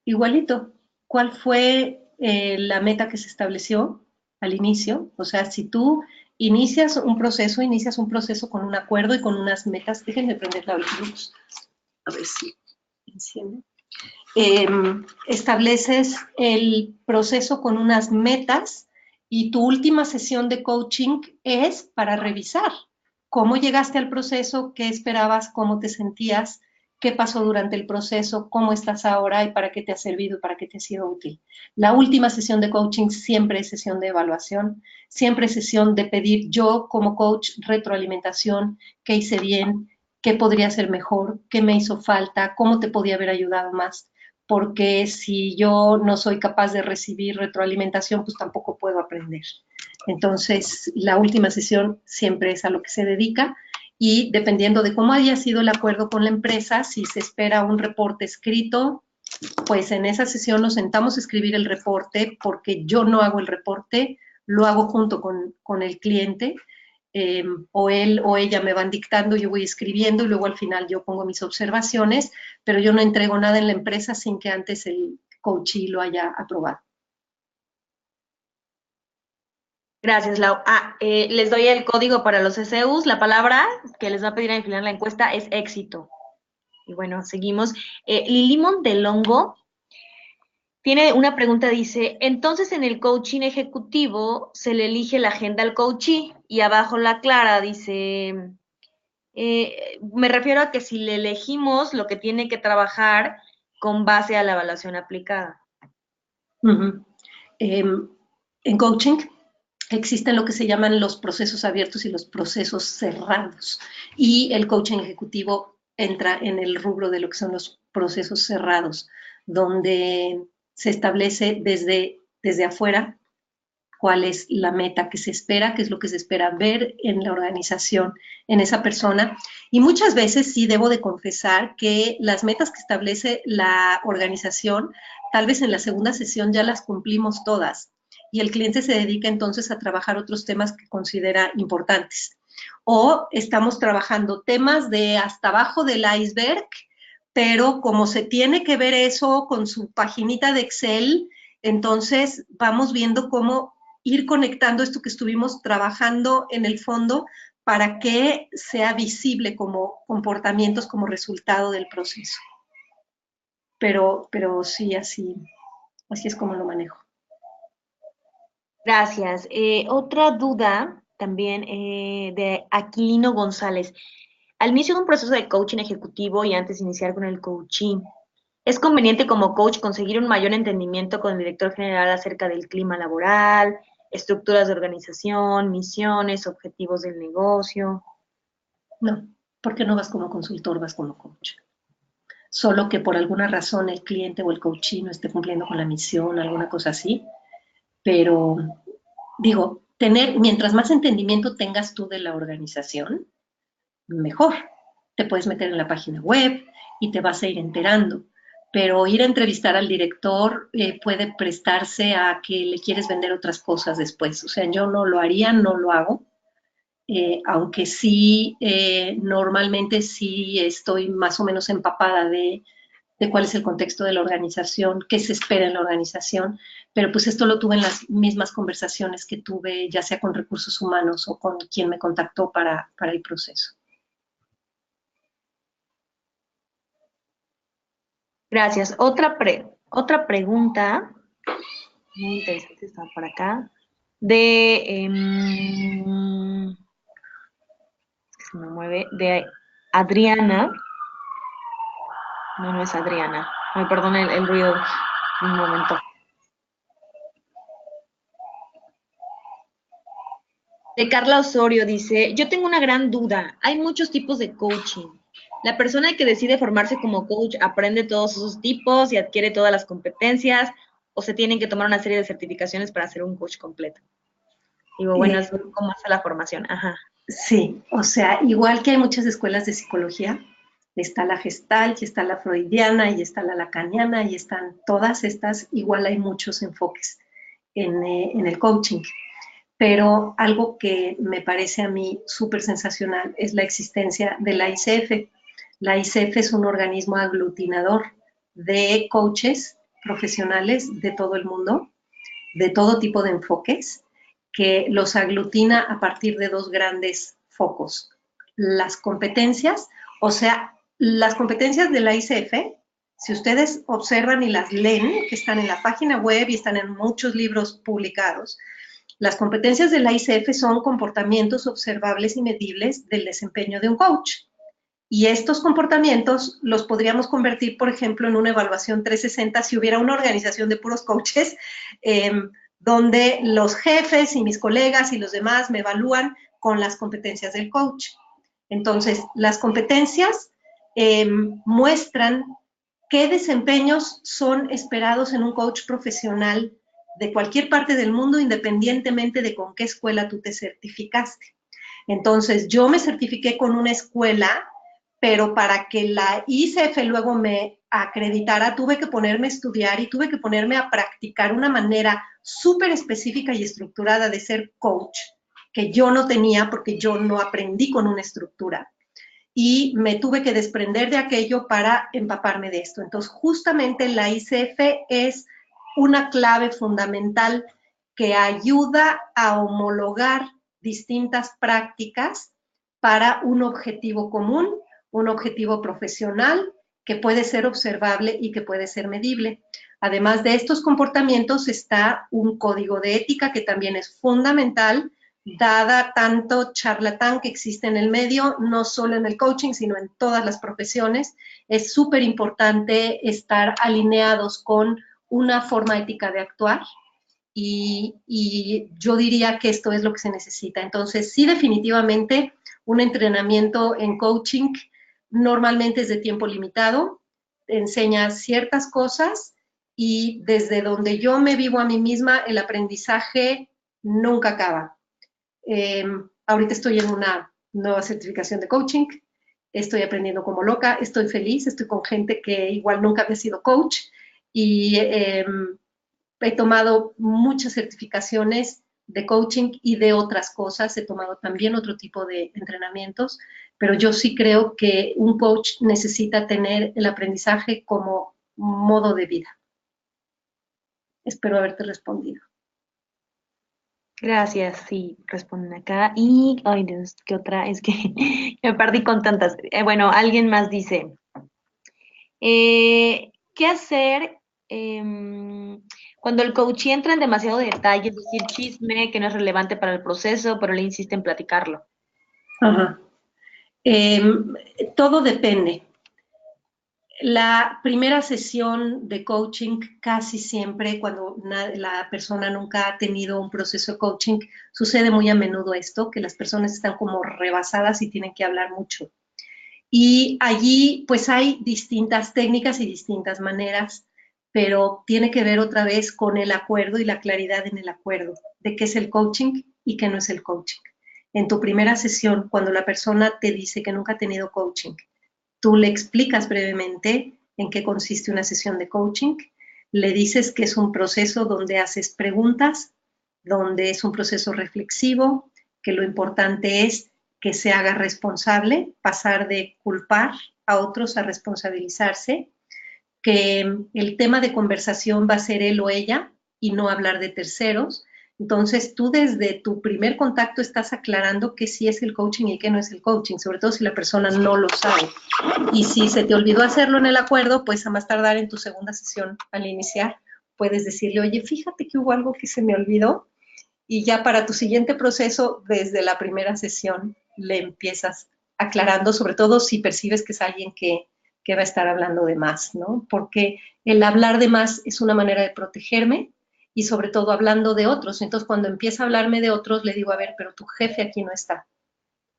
igualito. ¿Cuál fue la meta que se estableció al inicio? O sea, si tú inicias un proceso con un acuerdo y con unas metas. Déjenme prender la luz, a ver si enciende. Estableces el proceso con unas metas y tu última sesión de coaching es para revisar cómo llegaste al proceso, qué esperabas, cómo te sentías, qué pasó durante el proceso, cómo estás ahora y para qué te ha servido, para qué te ha sido útil. La última sesión de coaching siempre es sesión de evaluación, siempre es sesión de pedir yo como coach retroalimentación, qué hice bien, qué podría ser mejor, qué me hizo falta, cómo te podía haber ayudado más, porque si yo no soy capaz de recibir retroalimentación, pues tampoco puedo aprender. Entonces, la última sesión siempre es a lo que se dedica, y dependiendo de cómo haya sido el acuerdo con la empresa, si se espera un reporte escrito, pues en esa sesión nos sentamos a escribir el reporte, porque yo no hago el reporte, lo hago junto con el cliente, o él o ella me van dictando, yo voy escribiendo y luego al final yo pongo mis observaciones, pero yo no entrego nada en la empresa sin que antes el coachee lo haya aprobado. Gracias, Lau. Les doy el código para los SEUs. La palabra que les va a pedir al final la encuesta es éxito. Y bueno, seguimos. Lili Montelongo tiene una pregunta, dice, entonces en el coaching ejecutivo se le elige la agenda al coachee y abajo la Clara dice, me refiero a que si le elegimos lo que tiene que trabajar con base a la evaluación aplicada. En coaching existen lo que se llaman los procesos abiertos y los procesos cerrados. Y el coaching ejecutivo entra en el rubro de lo que son los procesos cerrados, donde se establece desde afuera cuál es la meta que se espera, qué es lo que se espera ver en la organización, en esa persona. Y muchas veces sí debo de confesar que las metas que establece la organización, tal vez en la segunda sesión ya las cumplimos todas, y el cliente se dedica entonces a trabajar otros temas que considera importantes. O estamos trabajando temas de hasta abajo del iceberg, pero como se tiene que ver eso con su paginita de Excel, entonces vamos viendo cómo ir conectando esto que estuvimos trabajando en el fondo para que sea visible como comportamientos, como resultado del proceso. Pero sí, así es como lo manejo. Gracias. Otra duda también de Aquilino González. Al inicio de un proceso de coaching ejecutivo y antes de iniciar con el coaching, ¿Es conveniente como coach conseguir un mayor entendimiento con el director general acerca del clima laboral, estructuras de organización, misiones, objetivos del negocio? No, porque no vas como consultor, vas como coach. Solo que por alguna razón el cliente o el coachee no esté cumpliendo con la misión, alguna cosa así. Pero digo, mientras más entendimiento tengas tú de la organización, mejor. Te puedes meter en la página web y te vas a ir enterando. Pero ir a entrevistar al director puede prestarse a que le quieres vender otras cosas después. O sea, yo no lo haría, no lo hago. Aunque sí, normalmente sí estoy más o menos empapada de cuál es el contexto de la organización, qué se espera en la organización, pero pues esto lo tuve en las mismas conversaciones que tuve, ya sea con recursos humanos o con quien me contactó para el proceso. Gracias. Otra pregunta, muy interesante, está por acá, se me mueve, de Adriana. No, no es Adriana. Ay, perdón el ruido. Un momento. De Carla Osorio dice, yo tengo una gran duda. Hay muchos tipos de coaching. La persona que decide formarse como coach aprende todos esos tipos y adquiere todas las competencias o se tienen que tomar una serie de certificaciones para ser un coach completo. Digo, bueno, Eh, es cómo hace la formación. Ajá. sí, o sea, igual que hay muchas escuelas de psicología, está la Gestalt, y está la freudiana, y está la lacaniana, y están todas estas, igual hay muchos enfoques en el coaching. Pero algo que me parece a mí súper sensacional es la existencia de la ICF. La ICF es un organismo aglutinador de coaches profesionales de todo el mundo, de todo tipo de enfoques, que los aglutina a partir de dos grandes focos. Las competencias, o sea, las competencias de la ICF, si ustedes observan y las leen, que están en la página web y están en muchos libros publicados, las competencias de la ICF son comportamientos observables y medibles del desempeño de un coach. Y estos comportamientos los podríamos convertir, por ejemplo, en una evaluación 360 si hubiera una organización de puros coaches, donde los jefes y mis colegas y los demás me evalúan con las competencias del coach. Entonces, las competencias muestran qué desempeños son esperados en un coach profesional de cualquier parte del mundo, independientemente de con qué escuela tú te certificaste. Entonces, yo me certifiqué con una escuela, pero para que la ICF luego me acreditara, tuve que ponerme a estudiar y tuve que ponerme a practicar una manera súper específica y estructurada de ser coach, que yo no tenía porque yo no aprendí con una estructura. Y me tuve que desprender de aquello para empaparme de esto. Entonces, justamente la ICF es una clave fundamental que ayuda a homologar distintas prácticas para un objetivo común, un objetivo profesional que puede ser observable y que puede ser medible. Además de estos comportamientos está un código de ética que también es fundamental, dada tanto charlatán que existe en el medio, no solo en el coaching, sino en todas las profesiones. Es súper importante estar alineados con una forma ética de actuar y yo diría que esto es lo que se necesita. Entonces, sí, definitivamente, un entrenamiento en coaching normalmente es de tiempo limitado, te enseña ciertas cosas y desde donde yo me vivo a mí misma, el aprendizaje nunca acaba. Ahorita estoy en una nueva certificación de coaching, estoy aprendiendo como loca, estoy feliz, estoy con gente que igual nunca había sido coach y he tomado muchas certificaciones de coaching y de otras cosas, he tomado también otro tipo de entrenamientos, pero yo sí creo que un coach necesita tener el aprendizaje como modo de vida. Espero haberte respondido. Gracias, sí, responden acá. Y, ay Dios, ¿qué otra? Es que me perdí con tantas. Bueno, alguien más dice, ¿qué hacer cuando el coach entra en demasiado detalle, es decir, chisme que no es relevante para el proceso, pero le insiste en platicarlo? Ajá. Todo depende. La primera sesión de coaching, casi siempre, cuando la persona nunca ha tenido un proceso de coaching, sucede muy a menudo esto, que las personas están como rebasadas y tienen que hablar mucho. Y allí pues hay distintas técnicas y distintas maneras, pero tiene que ver otra vez con el acuerdo y la claridad en el acuerdo de qué es el coaching y qué no es el coaching. En tu primera sesión, cuando la persona te dice que nunca ha tenido coaching, tú le explicas brevemente en qué consiste una sesión de coaching, le dices que es un proceso donde haces preguntas, donde es un proceso reflexivo, que lo importante es que se haga responsable, pasar de culpar a otros a responsabilizarse, que el tema de conversación va a ser él o ella y no hablar de terceros. Entonces, tú desde tu primer contacto estás aclarando qué sí es el coaching y qué no es el coaching, sobre todo si la persona no lo sabe. Y si se te olvidó hacerlo en el acuerdo, pues a más tardar en tu segunda sesión al iniciar, puedes decirle, oye, fíjate que hubo algo que se me olvidó, y ya para tu siguiente proceso, desde la primera sesión, le empiezas aclarando, sobre todo si percibes que es alguien que va a estar hablando de más, ¿no? Porque el hablar de más es una manera de protegerme y sobre todo hablando de otros. Entonces, cuando empieza a hablarme de otros, le digo, a ver, pero tu jefe aquí no está.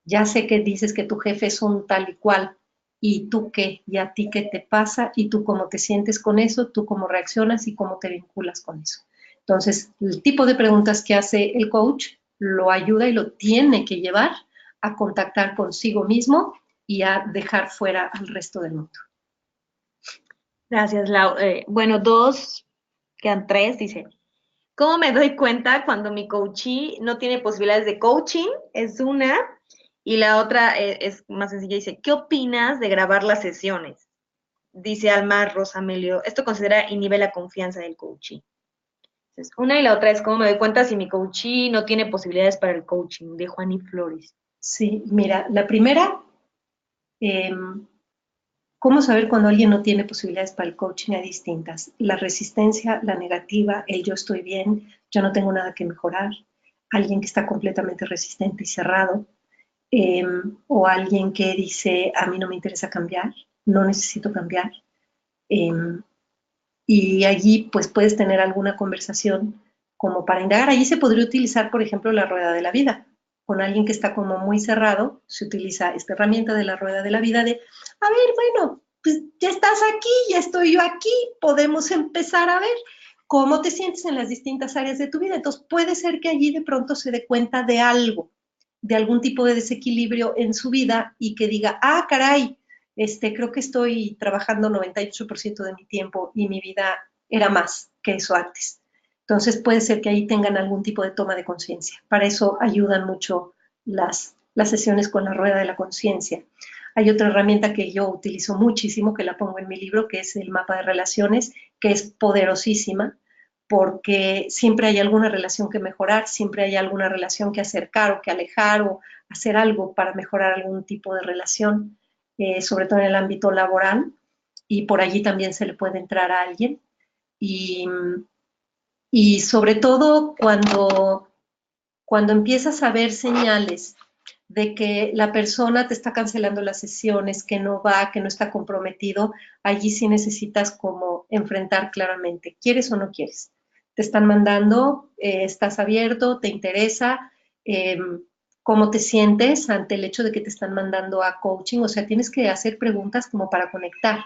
Ya sé que dices que tu jefe es un tal y cual, ¿y tú qué? ¿Y a ti qué te pasa? ¿Y tú cómo te sientes con eso? ¿Tú cómo reaccionas y cómo te vinculas con eso? Entonces, el tipo de preguntas que hace el coach lo ayuda y lo tiene que llevar a contactar consigo mismo y a dejar fuera al resto del mundo. Gracias, Lau. Bueno, dos, quedan tres, dice. ¿Cómo me doy cuenta cuando mi coachee no tiene posibilidades de coaching? Es una. Y la otra es más sencilla, dice, ¿qué opinas de grabar las sesiones? Dice Alma Rosamelio, esto considera inhibe la confianza del coachee. Entonces, una y la otra es cómo me doy cuenta si mi coachee no tiene posibilidades para el coaching, de Juani Flores. Sí, mira, la primera, eh, ¿cómo saber cuando alguien no tiene posibilidades para el coaching? Hay distintas. La resistencia, la negativa, el yo estoy bien, yo no tengo nada que mejorar, alguien que está completamente resistente y cerrado, eh, o alguien que dice, a mí no me interesa cambiar, no necesito cambiar. Eh, y allí pues puedes tener alguna conversación como para indagar. Allí se podría utilizar, por ejemplo, la rueda de la vida. Con alguien que está como muy cerrado, se utiliza esta herramienta de la rueda de la vida de, a ver, bueno, pues ya estás aquí, ya estoy yo aquí, podemos empezar a ver cómo te sientes en las distintas áreas de tu vida. Entonces puede ser que allí de pronto se dé cuenta de algo, de algún tipo de desequilibrio en su vida y que diga, ah, caray, creo que estoy trabajando 98% de mi tiempo y mi vida era más que eso antes. Entonces puede ser que ahí tengan algún tipo de toma de conciencia. Para eso ayudan mucho las sesiones con la rueda de la conciencia. Hay otra herramienta que yo utilizo muchísimo, que la pongo en mi libro, que es el mapa de relaciones, que es poderosísima, porque siempre hay alguna relación que mejorar, siempre hay alguna relación que acercar o que alejar o hacer algo para mejorar algún tipo de relación, sobre todo en el ámbito laboral, y por allí también se le puede entrar a alguien. Y, y sobre todo cuando empiezas a ver señales de que la persona te está cancelando las sesiones, que no va, que no está comprometido, allí sí necesitas como enfrentar claramente, ¿quieres o no quieres? Te están mandando, estás abierto, te interesa, eh, cómo te sientes ante el hecho de que te están mandando a coaching, o sea, tienes que hacer preguntas como para conectar,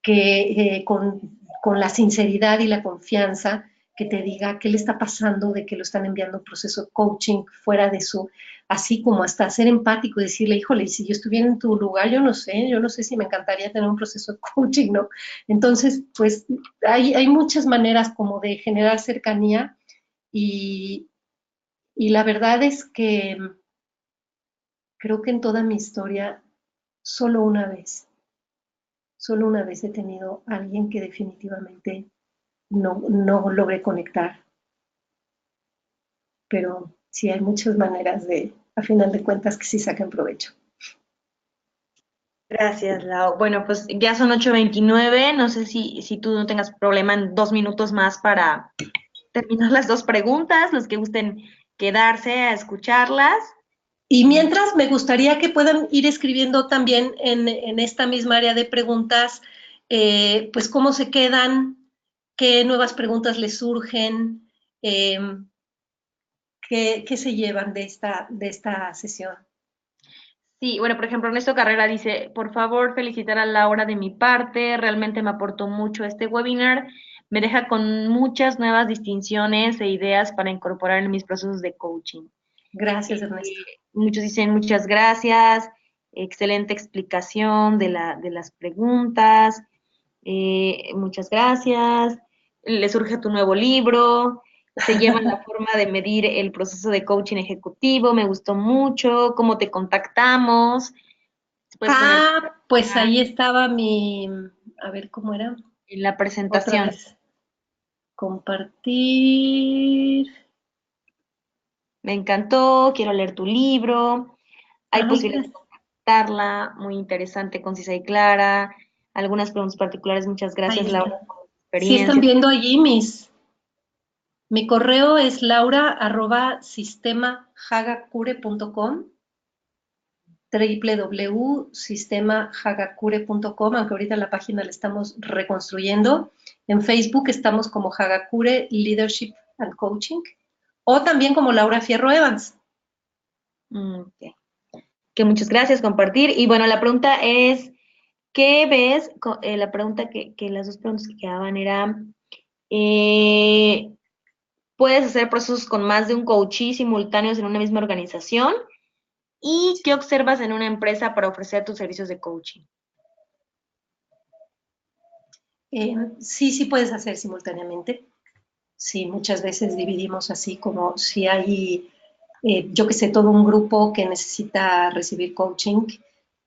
que con la sinceridad y la confianza, que te diga qué le está pasando, de que lo están enviando a un proceso de coaching fuera de su, así como hasta ser empático y decirle, híjole, si yo estuviera en tu lugar, yo no sé si me encantaría tener un proceso de coaching, ¿no? Entonces, pues hay muchas maneras como de generar cercanía y, y la verdad es que creo que en toda mi historia, solo una vez, solo una vez he tenido a alguien que definitivamente no logré conectar, pero sí hay muchas maneras de, a final de cuentas, que sí saquen provecho. Gracias, Lau. Bueno, pues ya son 8:29. No sé si tú no tengas problema en 2 minutos más para terminar las dos preguntas, los que gusten quedarse a escucharlas. Y mientras, me gustaría que puedan ir escribiendo también en esta misma área de preguntas, pues cómo se quedan, qué nuevas preguntas les surgen, eh, qué se llevan de esta sesión. Sí, bueno, por ejemplo, Ernesto Carrera dice, por favor, felicitar a Laura de mi parte, realmente me aportó mucho este webinar, me deja con muchas nuevas distinciones e ideas para incorporar en mis procesos de coaching. Gracias, Ernesto. Muchos dicen muchas gracias, excelente explicación de las preguntas, muchas gracias, le surge tu nuevo libro, se llevan la forma de medir el proceso de coaching ejecutivo, me gustó mucho, cómo te contactamos, puedes poner Pues ahí estaba a ver cómo era, en la otra presentación. vez, compartir. Me encantó, quiero leer tu libro, hay Ay, posibilidades de gracias. contactarla, muy interesante, concisa y clara, algunas preguntas particulares, muchas Ahí gracias Laura está. por tu Sí están experiencia. viendo allí mi correo es laura@sistemahagakure.com, www.sistemahagakure.com, aunque ahorita la página la estamos reconstruyendo. En Facebook estamos como Hagakure Leadership and Coaching, o también como Laura Fierro Evans. Okay. Que muchas gracias, compartir. Y bueno, la pregunta es, ¿qué ves? La pregunta las dos preguntas que quedaban era, eh, ¿puedes hacer procesos con más de un coachee simultáneos en una misma organización? ¿Y qué observas en una empresa para ofrecer tus servicios de coaching? Sí puedes hacer simultáneamente. Sí, muchas veces dividimos así como si hay, yo que sé, todo un grupo que necesita recibir coaching.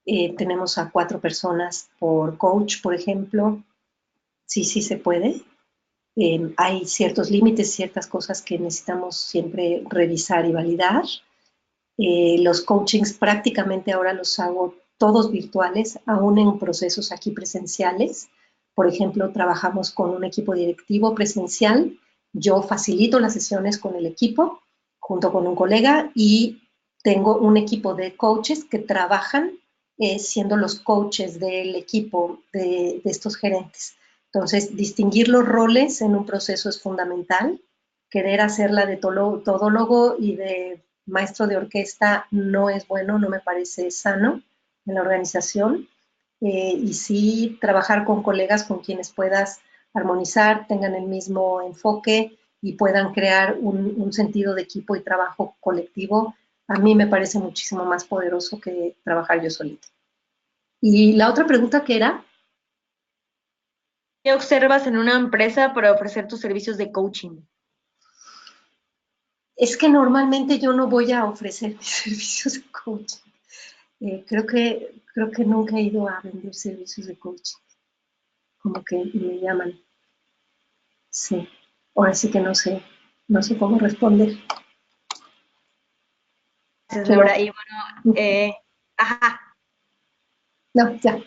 Tenemos a 4 personas por coach, por ejemplo. Sí se puede. Hay ciertos límites, ciertas cosas que necesitamos siempre revisar y validar. Los coachings prácticamente ahora los hago todos virtuales, aún en procesos aquí presenciales. Por ejemplo, trabajamos con un equipo directivo presencial. Yo facilito las sesiones con el equipo junto con un colega y tengo un equipo de coaches que trabajan siendo los coaches del equipo de estos gerentes. Entonces, distinguir los roles en un proceso es fundamental. Querer hacerla de todólogo y de maestro de orquesta no es bueno, no me parece sano en la organización. Y sí trabajar con colegas con quienes puedas armonizar, tengan el mismo enfoque y puedan crear un sentido de equipo y trabajo colectivo, a mí me parece muchísimo más poderoso que trabajar yo solita. Y la otra pregunta que era, ¿Qué observas en una empresa para ofrecer tus servicios de coaching? es que normalmente yo no voy a ofrecer mis servicios de coaching. Creo que nunca he ido a vender servicios de coaching, como que me llaman. Sí, ahora sí que no sé cómo responder, Gracias, pero Laura. Y bueno, ajá, no, ya.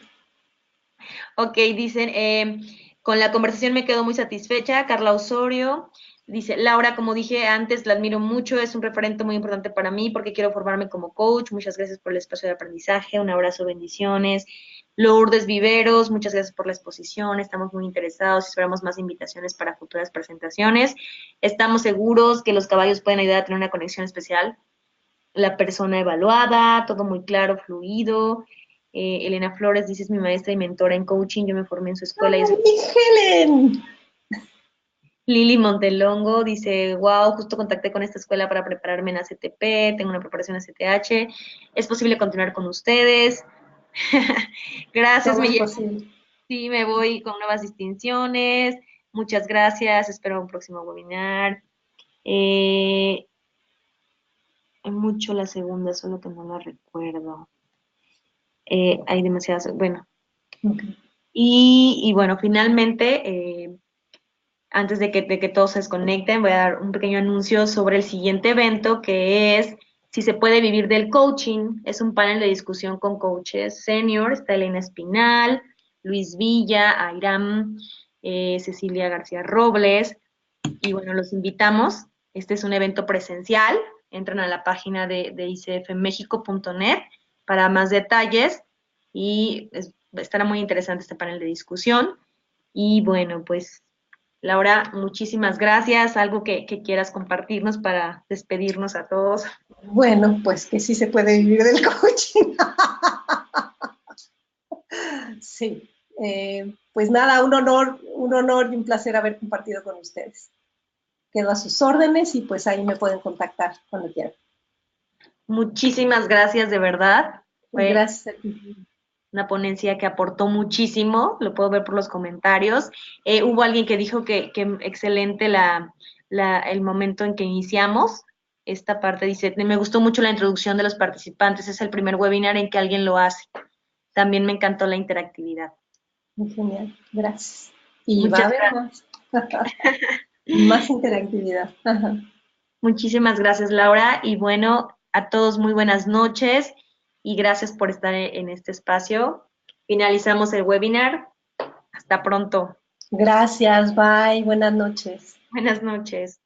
ok, dicen, con la conversación me quedo muy satisfecha. Carla Osorio dice, Laura, como dije antes, la admiro mucho, es un referente muy importante para mí porque quiero formarme como coach. Muchas gracias por el espacio de aprendizaje, un abrazo, bendiciones. Lourdes Viveros, muchas gracias por la exposición, estamos muy interesados, esperamos más invitaciones para futuras presentaciones. Estamos seguros que los caballos pueden ayudar a tener una conexión especial. La persona evaluada, todo muy claro, fluido. Elena Flores dice, es mi maestra y mentora en coaching, yo me formé en su escuela y es... ¡Ay, Helen! Lili Montelongo dice, wow, justo contacté con esta escuela para prepararme en ACTP, tengo una preparación a CTH, es posible continuar con ustedes. Gracias, Todo es posible. sí, me voy con nuevas distinciones, muchas gracias, espero un próximo webinar. Mucho la segunda, solo que no la recuerdo. Hay demasiadas, bueno. Okay. Y bueno, finalmente, antes de que todos se desconecten, voy a dar un pequeño anuncio sobre el siguiente evento que es si se puede vivir del coaching. Es un panel de discusión con coaches senior. Está Elena Espinal, Luis Villa, Airam, Cecilia García Robles. Y bueno, los invitamos. Este es un evento presencial entran a la página de icfmexico.net para más detalles y estará muy interesante este panel de discusión. Y bueno, pues Laura, muchísimas gracias. ¿Algo que quieras compartirnos para despedirnos a todos? Bueno, pues que sí se puede vivir del coaching. Sí, pues nada, un honor y un placer haber compartido con ustedes. Quedo a sus órdenes y pues ahí me pueden contactar cuando quieran. Muchísimas gracias, de verdad. Fue Gracias a ti. una ponencia que aportó muchísimo, lo puedo ver por los comentarios. Hubo alguien que dijo que excelente el momento en que iniciamos. Esta parte dice, me gustó mucho la introducción de los participantes, es el primer webinar en que alguien lo hace. También me encantó la interactividad. Muy genial, gracias. Y va a Muchas haber gracias. más interactividad. Ajá. Muchísimas gracias, Laura. Y bueno, a todos muy buenas noches y gracias por estar en este espacio. Finalizamos el webinar. Hasta pronto. Gracias, bye, buenas noches. Buenas noches.